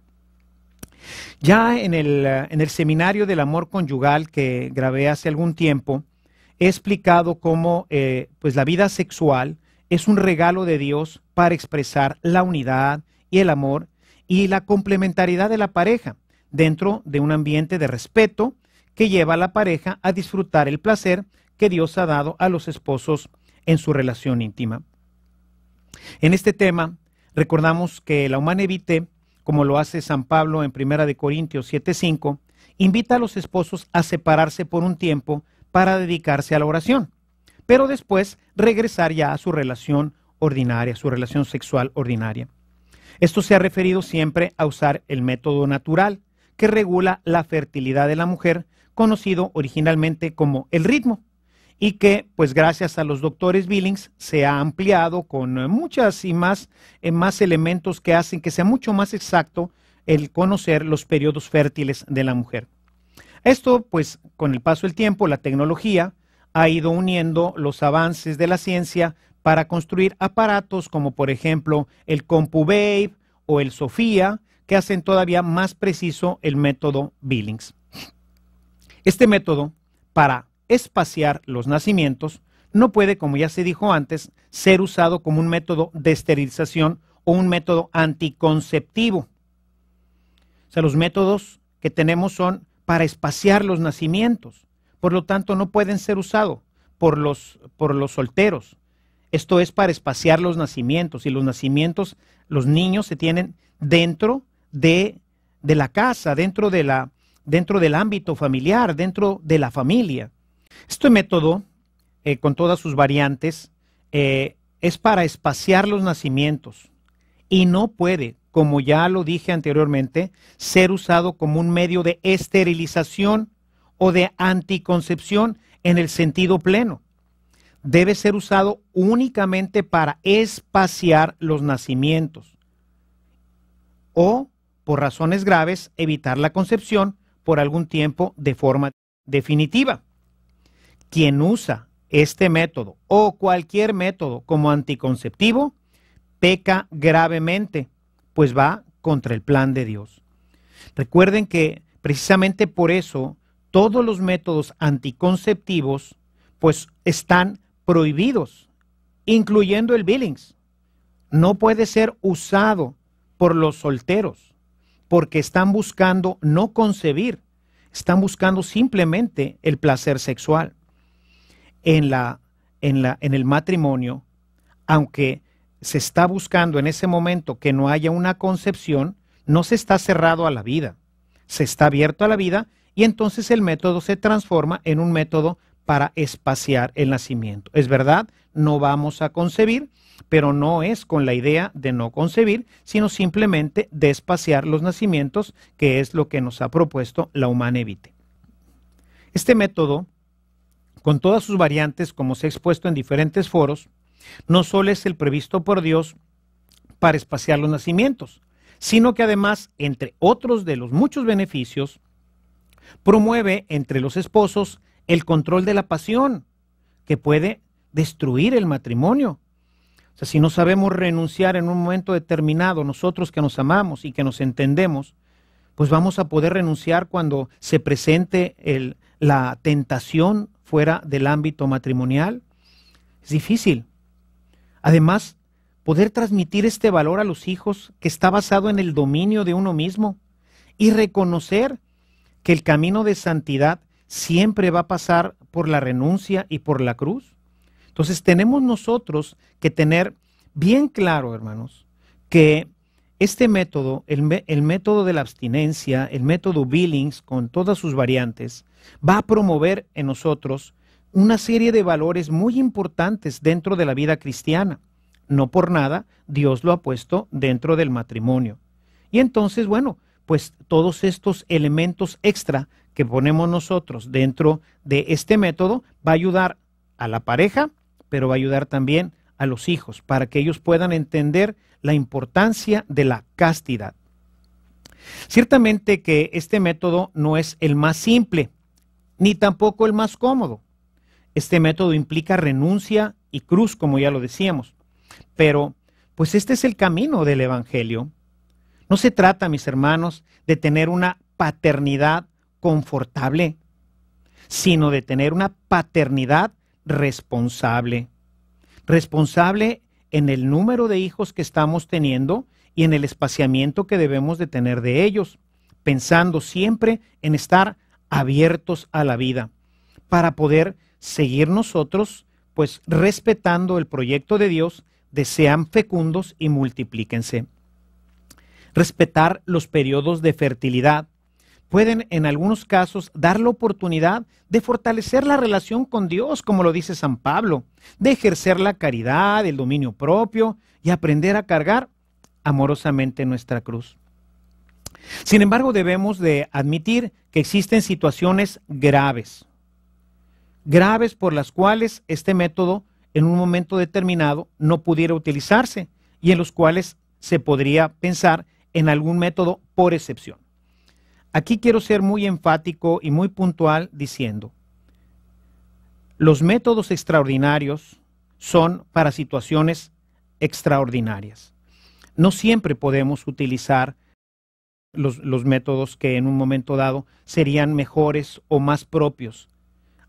Ya en el seminario del amor conyugal que grabé hace algún tiempo, he explicado cómo pues la vida sexual es un regalo de Dios para expresar la unidad y el amor y la complementariedad de la pareja dentro de un ambiente de respeto que lleva a la pareja a disfrutar el placer que Dios ha dado a los esposos en su relación íntima. En este tema, recordamos que la Humanae Vitae, como lo hace San Pablo en 1 Corintios 7:5, invita a los esposos a separarse por un tiempo para dedicarse a la oración, pero después regresar ya a su relación ordinaria, su relación sexual ordinaria. Esto se ha referido siempre a usar el método natural que regula la fertilidad de la mujer, conocido originalmente como el ritmo, y que, pues gracias a los doctores Billings, se ha ampliado con muchas y más elementos que hacen que sea mucho más exacto el conocer los periodos fértiles de la mujer. Esto, pues, con el paso del tiempo, la tecnología ha ido uniendo los avances de la ciencia para construir aparatos como, por ejemplo, el CompuBabe o el Sofía, que hacen todavía más preciso el método Billings. Este método, para espaciar los nacimientos, no puede, como ya se dijo antes, ser usado como un método de esterilización o un método anticonceptivo. O sea, los métodos que tenemos son para espaciar los nacimientos. Por lo tanto, no pueden ser usados por los solteros. Esto es para espaciar los nacimientos, y los nacimientos, los niños se tienen dentro de la casa, dentro del ámbito familiar, dentro de la familia. Este método, con todas sus variantes, es para espaciar los nacimientos y no puede, como ya lo dije anteriormente, ser usado como un medio de esterilización o de anticoncepción en el sentido pleno. Debe ser usado únicamente para espaciar los nacimientos o, por razones graves, evitar la concepción por algún tiempo de forma definitiva. Quien usa este método o cualquier método como anticonceptivo peca gravemente, pues va contra el plan de Dios. Recuerden que precisamente por eso todos los métodos anticonceptivos pues están prohibidos, incluyendo el Billings. No puede ser usado por los solteros porque están buscando no concebir, están buscando simplemente el placer sexual. En el matrimonio, aunque se está buscando en ese momento que no haya una concepción, no se está cerrado a la vida, se está abierto a la vida, y entonces el método se transforma en un método para espaciar el nacimiento. Es verdad, no vamos a concebir, pero no es con la idea de no concebir, sino simplemente de espaciar los nacimientos, que es lo que nos ha propuesto la Humanae Vitae. Este método, con todas sus variantes, como se ha expuesto en diferentes foros, no solo es el previsto por Dios para espaciar los nacimientos, sino que además, entre otros de los muchos beneficios, promueve entre los esposos el control de la pasión, que puede destruir el matrimonio. O sea, si no sabemos renunciar en un momento determinado, nosotros que nos amamos y que nos entendemos, pues vamos a poder renunciar cuando se presente la tentación fuera del ámbito matrimonial. Es difícil. Además, poder transmitir este valor a los hijos que está basado en el dominio de uno mismo y reconocer que el camino de santidad siempre va a pasar por la renuncia y por la cruz. Entonces tenemos nosotros que tener bien claro, hermanos, que este método, el método de la abstinencia, el método Billings con todas sus variantes, va a promover en nosotros una serie de valores muy importantes dentro de la vida cristiana. No por nada Dios lo ha puesto dentro del matrimonio. Y entonces, bueno, pues todos estos elementos extra que ponemos nosotros dentro de este método va a ayudar a la pareja, pero va a ayudar también a los hijos para que ellos puedan entender la importancia de la castidad. Ciertamente que este método no es el más simple, ni tampoco el más cómodo. Este método implica renuncia y cruz, como ya lo decíamos. Pero, pues este es el camino del Evangelio. No se trata, mis hermanos, de tener una paternidad confortable, sino de tener una paternidad responsable. Responsable en el número de hijos que estamos teniendo y en el espaciamiento que debemos de tener de ellos, pensando siempre en estar abiertos a la vida, para poder seguir nosotros, pues respetando el proyecto de Dios de sean fecundos y multiplíquense. Respetar los periodos de fertilidad pueden en algunos casos dar la oportunidad de fortalecer la relación con Dios, como lo dice San Pablo, de ejercer la caridad, el dominio propio y aprender a cargar amorosamente nuestra cruz. Sin embargo, debemos de admitir que existen situaciones graves por las cuales este método en un momento determinado no pudiera utilizarse y en los cuales se podría pensar en algún método por excepción. aquí quiero ser muy enfático y muy puntual diciendo, los métodos extraordinarios son para situaciones extraordinarias. No siempre podemos utilizar los métodos que en un momento dado serían mejores o más propios.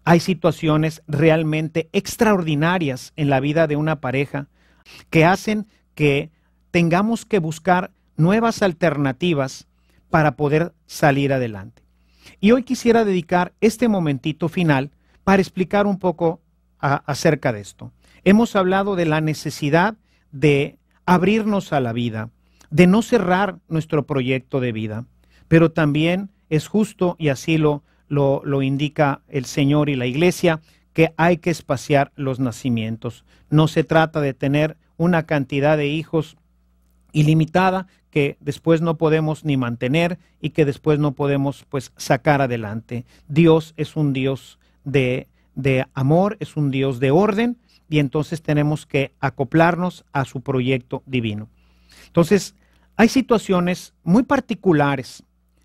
Hay situaciones realmente extraordinarias en la vida de una pareja que hacen que tengamos que buscar nuevas alternativas para poder salir adelante. Y hoy quisiera dedicar este momentito final para explicar un poco acerca de esto. Hemos hablado de la necesidad de abrirnos a la vida, de no cerrar nuestro proyecto de vida, pero también es justo, y así lo indica el Señor y la Iglesia, que hay que espaciar los nacimientos. No se trata de tener una cantidad de hijos ilimitada que después no podemos ni mantener y que después no podemos pues sacar adelante. Dios es un Dios de amor, es un Dios de orden, y entonces tenemos que acoplarnos a su proyecto divino. Entonces, hay situaciones muy particulares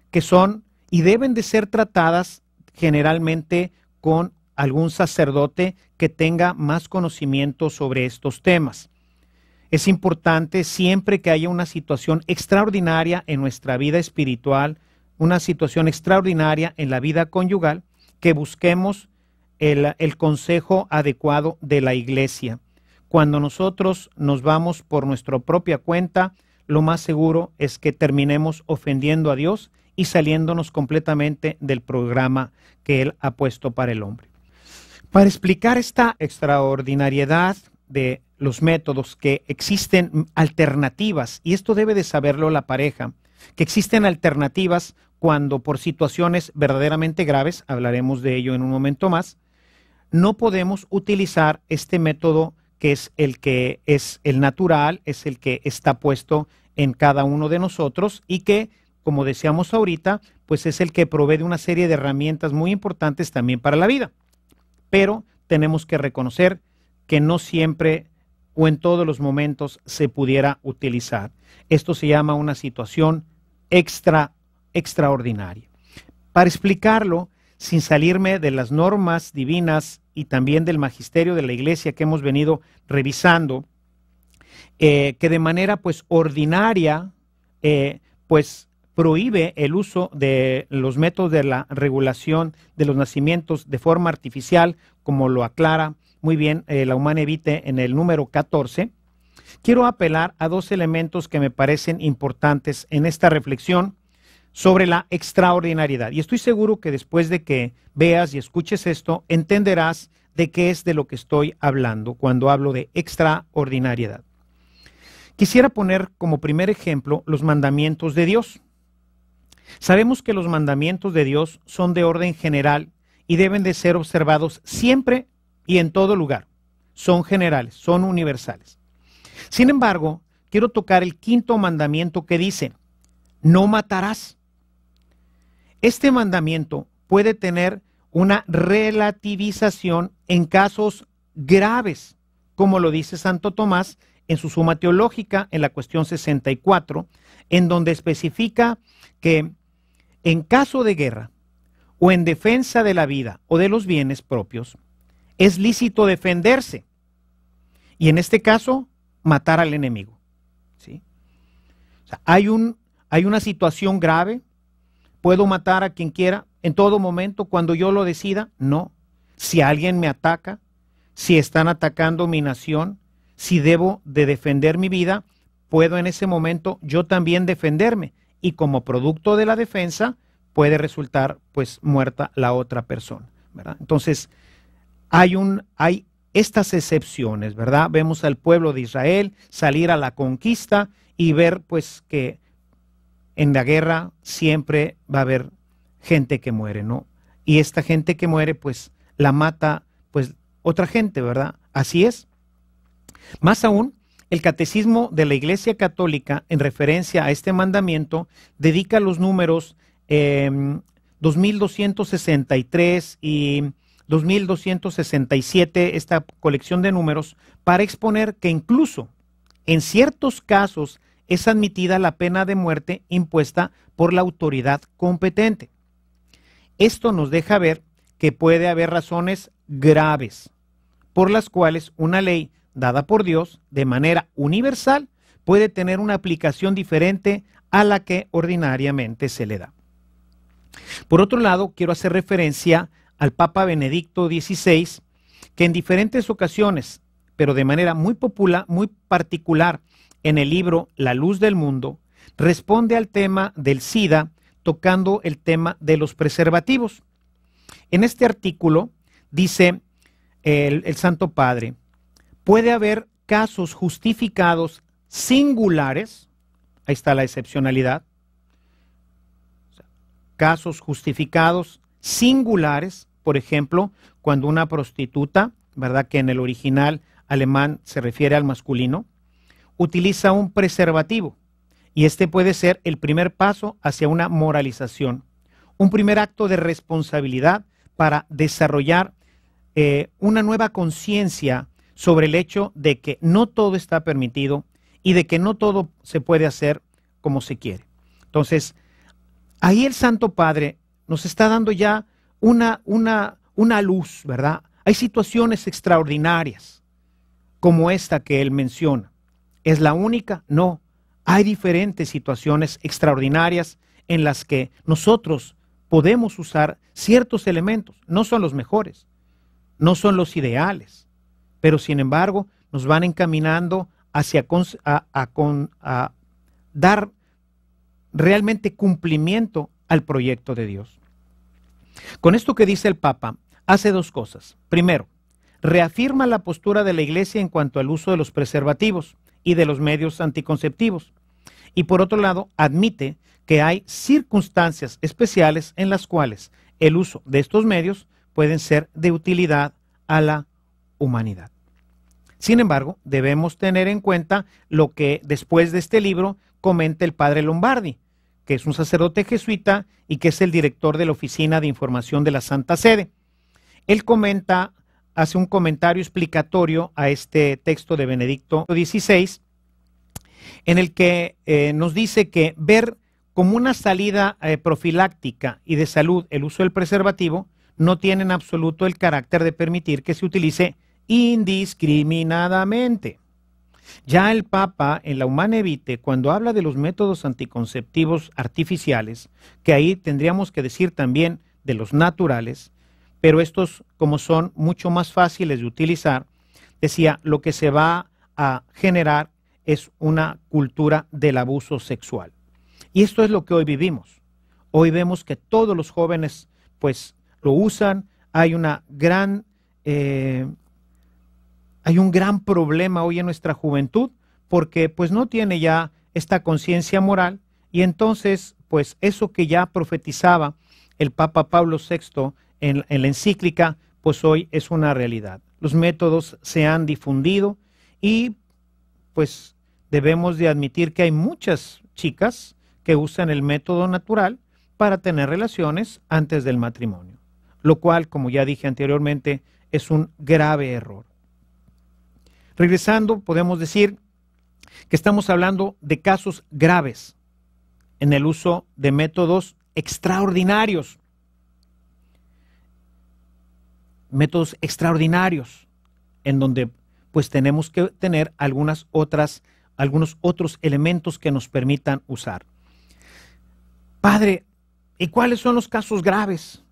que son y deben de ser tratadas generalmente con algún sacerdote que tenga más conocimiento sobre estos temas. Es importante siempre que haya una situación extraordinaria en nuestra vida espiritual, una situación extraordinaria en la vida conyugal, que busquemos el consejo adecuado de la Iglesia. Cuando nosotros nos vamos por nuestra propia cuenta, lo más seguro es que terminemos ofendiendo a Dios y saliéndonos completamente del programa que Él ha puesto para el hombre. Para explicar esta extraordinariedad de los métodos, que existen alternativas, y esto debe de saberlo la pareja, que existen alternativas cuando por situaciones verdaderamente graves, hablaremos de ello en un momento más, no podemos utilizar este método que es el natural, es el que está puesto en cada uno de nosotros y que, como decíamos ahorita, pues es el que provee de una serie de herramientas muy importantes también para la vida. Pero tenemos que reconocer que no siempre o en todos los momentos se pudiera utilizar. Esto se llama una situación extraordinaria. Para explicarlo, sin salirme de las normas divinas y también del magisterio de la Iglesia que hemos venido revisando, que de manera pues ordinaria pues prohíbe el uso de los métodos de la regulación de los nacimientos de forma artificial, como lo aclara muy bien la Humanae Vitae en el número 14, quiero apelar a dos elementos que me parecen importantes en esta reflexión sobre la extraordinariedad. Y estoy seguro que después de que veas y escuches esto, entenderás de qué es de lo que estoy hablando cuando hablo de extraordinariedad. Quisiera poner como primer ejemplo los mandamientos de Dios. Sabemos que los mandamientos de Dios son de orden general y deben de ser observados siempre y en todo lugar. Son generales, son universales. Sin embargo, quiero tocar el quinto mandamiento que dice, no matarás. Este mandamiento puede tener una relativización en casos graves, como lo dice Santo Tomás en su Suma Teológica, en la cuestión 64, en donde especifica que en caso de guerra o en defensa de la vida o de los bienes propios, es lícito defenderse y en este caso matar al enemigo. ¿Sí? O sea, hay una situación grave, ¿puedo matar a quien quiera en todo momento cuando yo lo decida? No. Si alguien me ataca, si están atacando mi nación, si debo de defender mi vida, puedo en ese momento yo también defenderme y como producto de la defensa puede resultar pues muerta la otra persona, ¿verdad? Entonces hay estas excepciones, ¿verdad? Vemos al pueblo de Israel salir a la conquista y ver pues que en la guerra siempre va a haber gente que muere, ¿no? Y esta gente que muere pues la mata pues otra gente, ¿verdad? Así es. Más aún, el Catecismo de la Iglesia Católica, en referencia a este mandamiento, dedica los números 2263 y 2267, esta colección de números, para exponer que incluso en ciertos casos es admitida la pena de muerte impuesta por la autoridad competente. Esto nos deja ver que puede haber razones graves por las cuales una ley dada por Dios de manera universal puede tener una aplicación diferente a la que ordinariamente se le da. Por otro lado, quiero hacer referencia al Papa Benedicto XVI, que en diferentes ocasiones, pero de manera muy popular, muy particular, en el libro La Luz del Mundo, responde al tema del SIDA, tocando el tema de los preservativos. En este artículo dice el Santo Padre: puede haber casos justificados singulares, ahí está la excepcionalidad, casos justificados singulares, por ejemplo, cuando una prostituta, ¿verdad?, que en el original alemán se refiere al masculino, utiliza un preservativo, y este puede ser el primer paso hacia una moralización, un primer acto de responsabilidad para desarrollar una nueva conciencia sobre el hecho de que no todo está permitido y de que no todo se puede hacer como se quiere. Entonces, ahí el Santo Padre nos está dando ya una luz, ¿verdad? Hay situaciones extraordinarias como esta que él menciona. ¿Es la única? No. Hay diferentes situaciones extraordinarias en las que nosotros podemos usar ciertos elementos. No son los mejores, no son los ideales, pero sin embargo nos van encaminando hacia a dar realmente cumplimiento al proyecto de Dios. Con esto que dice el Papa, hace dos cosas. Primero, reafirma la postura de la Iglesia en cuanto al uso de los preservativos y de los medios anticonceptivos. Y por otro lado, admite que hay circunstancias especiales en las cuales el uso de estos medios pueden ser de utilidad a la humanidad. Sin embargo, debemos tener en cuenta lo que después de este libro comenta el padre Lombardi, que es un sacerdote jesuita y que es el director de la Oficina de Información de la Santa Sede. Él hace un comentario explicatorio a este texto de Benedicto XVI, en el que nos dice que ver como una salida profiláctica y de salud el uso del preservativo no tiene en absoluto el carácter de permitir que se utilice indiscriminadamente. Ya el Papa en la Humane Vitae, cuando habla de los métodos anticonceptivos artificiales, que ahí tendríamos que decir también de los naturales, pero estos, como son mucho más fáciles de utilizar, decía, lo que se va a generar es una cultura del abuso sexual. Y esto es lo que hoy vivimos. Hoy vemos que todos los jóvenes pues lo usan, hay un gran problema hoy en nuestra juventud porque pues no tiene ya esta conciencia moral y entonces pues eso que ya profetizaba el Papa Pablo VI en la encíclica pues hoy es una realidad. Los métodos se han difundido y pues debemos de admitir que hay muchas chicas que usan el método natural para tener relaciones antes del matrimonio, lo cual, como ya dije anteriormente, es un grave error. Regresando, podemos decir que estamos hablando de casos graves en el uso de métodos extraordinarios. Métodos extraordinarios en donde pues tenemos que tener algunos otros elementos que nos permitan usar. Padre, ¿y cuáles son los casos graves?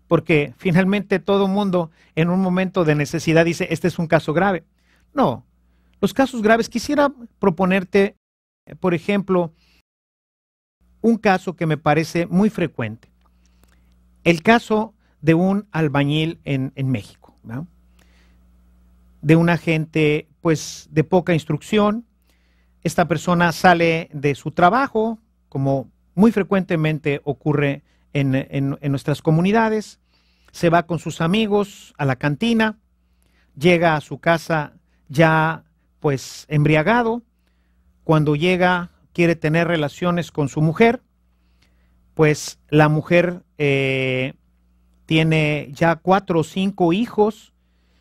Porque finalmente todo mundo en un momento de necesidad dice, este es un caso grave. No, los casos graves, quisiera proponerte, por ejemplo, un caso que me parece muy frecuente. El caso de un albañil en México, ¿no? De una gente pues de poca instrucción. Esta persona sale de su trabajo, como muy frecuentemente ocurre en nuestras comunidades, se va con sus amigos a la cantina, llega a su casa ya pues embriagado. Cuando llega quiere tener relaciones con su mujer, pues la mujer tiene ya 4 o 5 hijos,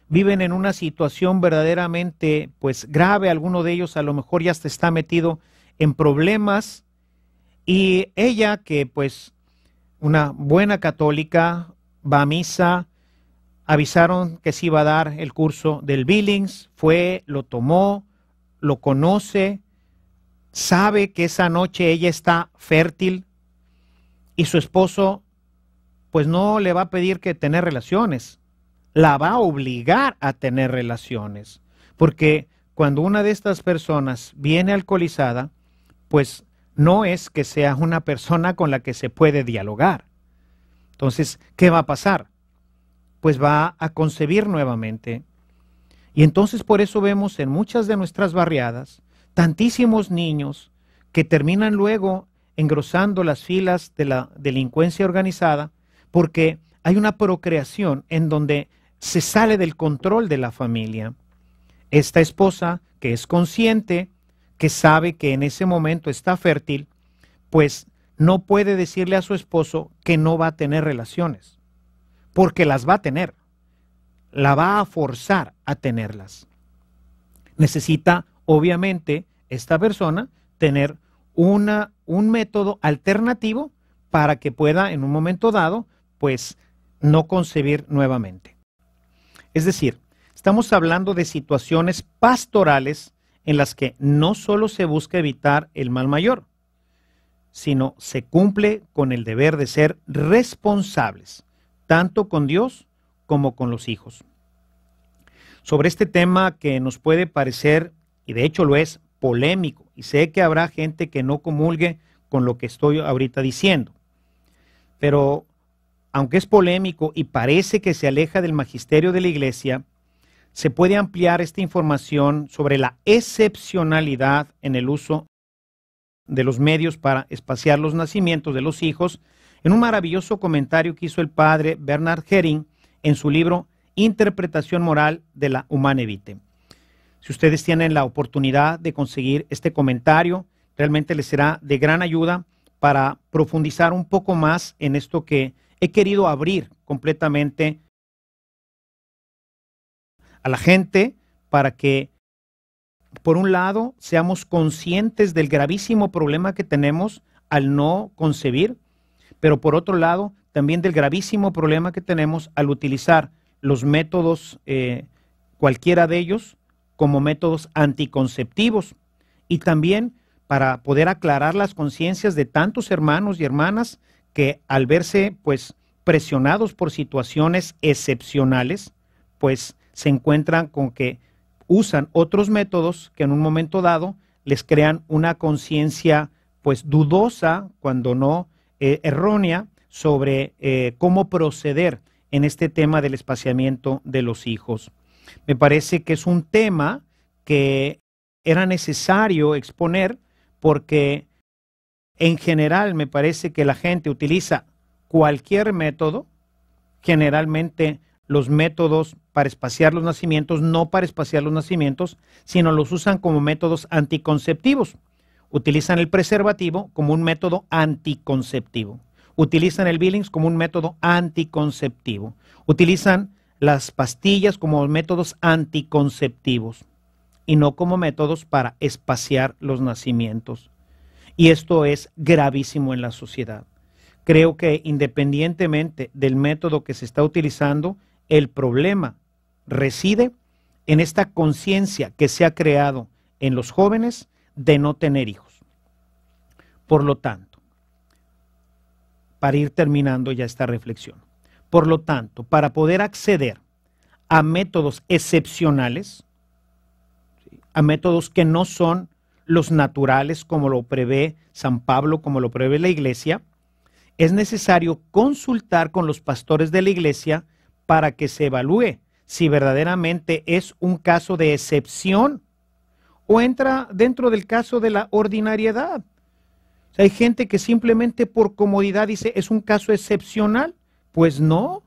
viven en una situación verdaderamente pues grave, alguno de ellos a lo mejor ya hasta está metido en problemas, y ella, que pues una buena católica, va a misa, avisaron que se iba a dar el curso del Billings, fue, lo tomó, lo conoce, sabe que esa noche ella está fértil y su esposo pues no le va a pedir que tener relaciones, la va a obligar a tener relaciones, porque cuando una de estas personas viene alcoholizada, pues no es que sea una persona con la que se puede dialogar. Entonces, ¿qué va a pasar? Pues va a concebir nuevamente. Y entonces por eso vemos en muchas de nuestras barriadas tantísimos niños que terminan luego engrosando las filas de la delincuencia organizada, porque hay una procreación en donde se sale del control de la familia. Esta esposa, que es consciente, que sabe que en ese momento está fértil, pues no puede decirle a su esposo que no va a tener relaciones, porque las va a tener, la va a forzar a tenerlas. Necesita, obviamente, esta persona tener un método alternativo para que pueda, en un momento dado, pues no concebir nuevamente. Es decir, estamos hablando de situaciones pastorales en las que no solo se busca evitar el mal mayor, sino se cumple con el deber de ser responsables, tanto con Dios como con los hijos. Sobre este tema que nos puede parecer, y de hecho lo es, polémico, y sé que habrá gente que no comulgue con lo que estoy ahorita diciendo, pero aunque es polémico y parece que se aleja del magisterio de la Iglesia, se puede ampliar esta información sobre la excepcionalidad en el uso de los medios para espaciar los nacimientos de los hijos en un maravilloso comentario que hizo el padre Bernard Herring en su libro Interpretación Moral de la Humane Vitae. Si ustedes tienen la oportunidad de conseguir este comentario, realmente les será de gran ayuda para profundizar un poco más en esto que he querido abrir completamente a la gente, para que, por un lado, seamos conscientes del gravísimo problema que tenemos al no concebir, pero por otro lado, también del gravísimo problema que tenemos al utilizar los métodos, cualquiera de ellos, como métodos anticonceptivos, y también para poder aclarar las conciencias de tantos hermanos y hermanas que al verse pues presionados por situaciones excepcionales, pues se encuentran con que usan otros métodos que en un momento dado les crean una conciencia pues dudosa, cuando no errónea, sobre cómo proceder en este tema del espaciamiento de los hijos. Me parece que es un tema que era necesario exponer, porque en general me parece que la gente utiliza cualquier método, generalmente los métodos para espaciar los nacimientos, no para espaciar los nacimientos, sino los usan como métodos anticonceptivos. Utilizan el preservativo como un método anticonceptivo. Utilizan el Billings como un método anticonceptivo. Utilizan las pastillas como métodos anticonceptivos y no como métodos para espaciar los nacimientos. Y esto es gravísimo en la sociedad. Creo que independientemente del método que se está utilizando, el problema reside en esta conciencia que se ha creado en los jóvenes de no tener hijos. Por lo tanto, para ir terminando ya esta reflexión, por lo tanto, para poder acceder a métodos excepcionales, a métodos que no son los naturales como lo prevé San Pablo, como lo prevé la Iglesia, es necesario consultar con los pastores de la Iglesia para que se evalúe si verdaderamente es un caso de excepción o entra dentro del caso de la ordinariedad. O sea, hay gente que simplemente por comodidad dice, ¿es un caso excepcional? Pues no,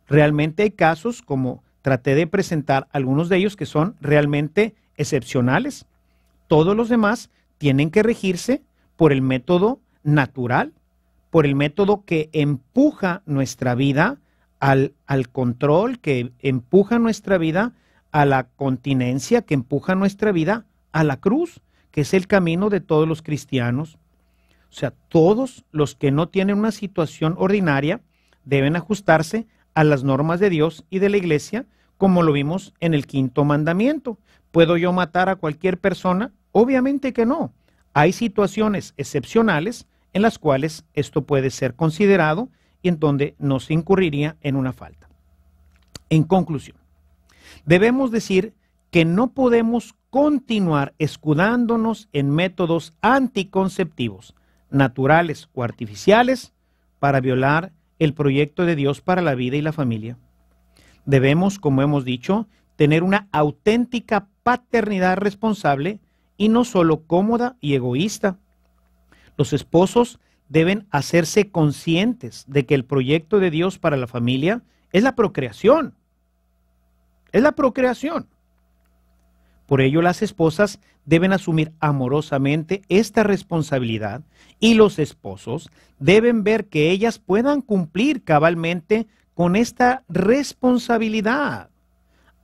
realmente hay casos, como traté de presentar algunos de ellos, que son realmente excepcionales. Todos los demás tienen que regirse por el método natural, por el método que empuja nuestra vida al control, que empuja nuestra vida a la continencia, que empuja nuestra vida a la cruz, que es el camino de todos los cristianos. O sea, todos los que no tienen una situación ordinaria deben ajustarse a las normas de Dios y de la iglesia, como lo vimos en el 5º mandamiento. ¿Puedo yo matar a cualquier persona? Obviamente que no. Hay situaciones excepcionales en las cuales esto puede ser considerado y en donde no se incurriría en una falta. En conclusión, debemos decir que no podemos continuar escudándonos en métodos anticonceptivos, naturales o artificiales, para violar el proyecto de Dios para la vida y la familia. Debemos, como hemos dicho, tener una auténtica paternidad responsable y no solo cómoda y egoísta. Los esposos deben hacerse conscientes de que el proyecto de Dios para la familia es la procreación. Es la procreación. Por ello, las esposas deben asumir amorosamente esta responsabilidad y los esposos deben ver que ellas puedan cumplir cabalmente con esta responsabilidad,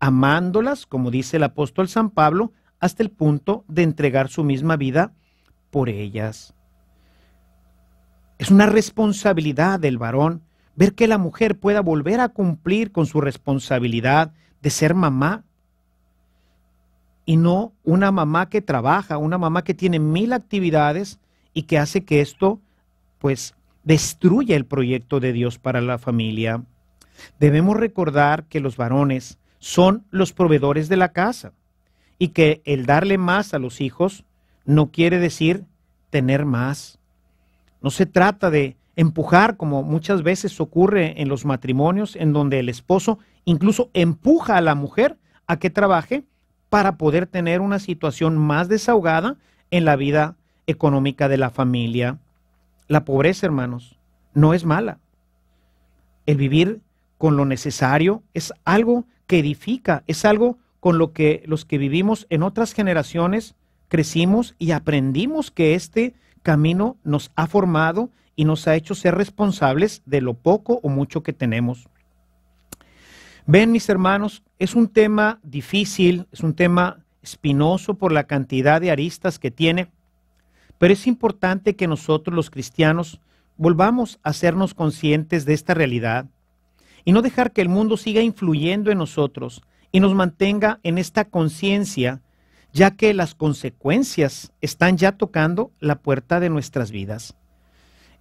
amándolas, como dice el apóstol San Pablo, hasta el punto de entregar su misma vida por ellas. Es una responsabilidad del varón ver que la mujer pueda volver a cumplir con su responsabilidad de ser mamá, y no una mamá que trabaja, una mamá que tiene 1000 actividades y que hace que esto, pues, destruya el proyecto de Dios para la familia. Debemos recordar que los varones son los proveedores de la casa y que el darle más a los hijos no quiere decir tener más. No se trata de empujar, como muchas veces ocurre en los matrimonios, en donde el esposo incluso empuja a la mujer a que trabaje para poder tener una situación más desahogada en la vida económica de la familia. La pobreza, hermanos, no es mala. El vivir con lo necesario es algo que edifica, es algo con lo que los que vivimos en otras generaciones crecimos y aprendimos que este camino nos ha formado y nos ha hecho ser responsables de lo poco o mucho que tenemos. Ven, mis hermanos, es un tema difícil, es un tema espinoso por la cantidad de aristas que tiene, pero es importante que nosotros los cristianos volvamos a hacernos conscientes de esta realidad y no dejar que el mundo siga influyendo en nosotros y nos mantenga en esta conciencia, ya que las consecuencias están ya tocando la puerta de nuestras vidas.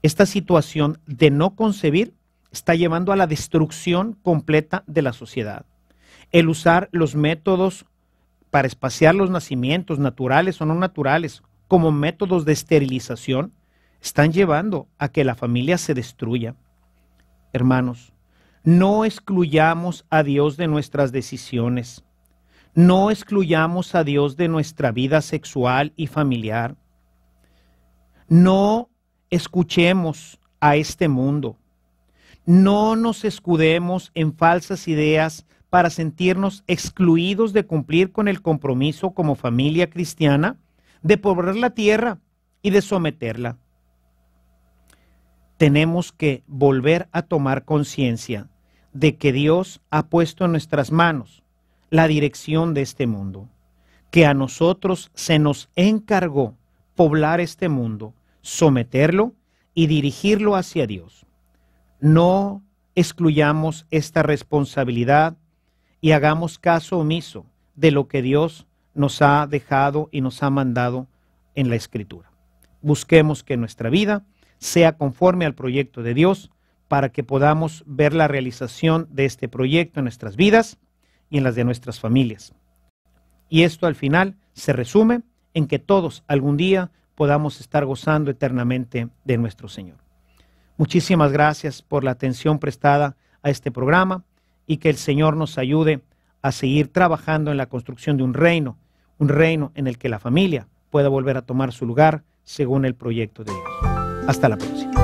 Esta situación de no concebir está llevando a la destrucción completa de la sociedad. El usar los métodos para espaciar los nacimientos, naturales o no naturales, como métodos de esterilización, están llevando a que la familia se destruya. Hermanos, no excluyamos a Dios de nuestras decisiones. No excluyamos a Dios de nuestra vida sexual y familiar. No escuchemos a este mundo. No nos escudemos en falsas ideas para sentirnos excluidos de cumplir con el compromiso como familia cristiana de poblar la tierra y de someterla. Tenemos que volver a tomar conciencia de que Dios ha puesto en nuestras manos la dirección de este mundo, que a nosotros se nos encargó poblar este mundo, someterlo y dirigirlo hacia Dios. No excluyamos esta responsabilidad y hagamos caso omiso de lo que Dios nos ha dejado y nos ha mandado en la Escritura. Busquemos que nuestra vida sea conforme al proyecto de Dios para que podamos ver la realización de este proyecto en nuestras vidas y en las de nuestras familias. Y esto al final se resume en que todos algún día podamos estar gozando eternamente de nuestro Señor. Muchísimas gracias por la atención prestada a este programa y que el Señor nos ayude a seguir trabajando en la construcción de un reino en el que la familia pueda volver a tomar su lugar según el proyecto de Dios. Hasta la próxima.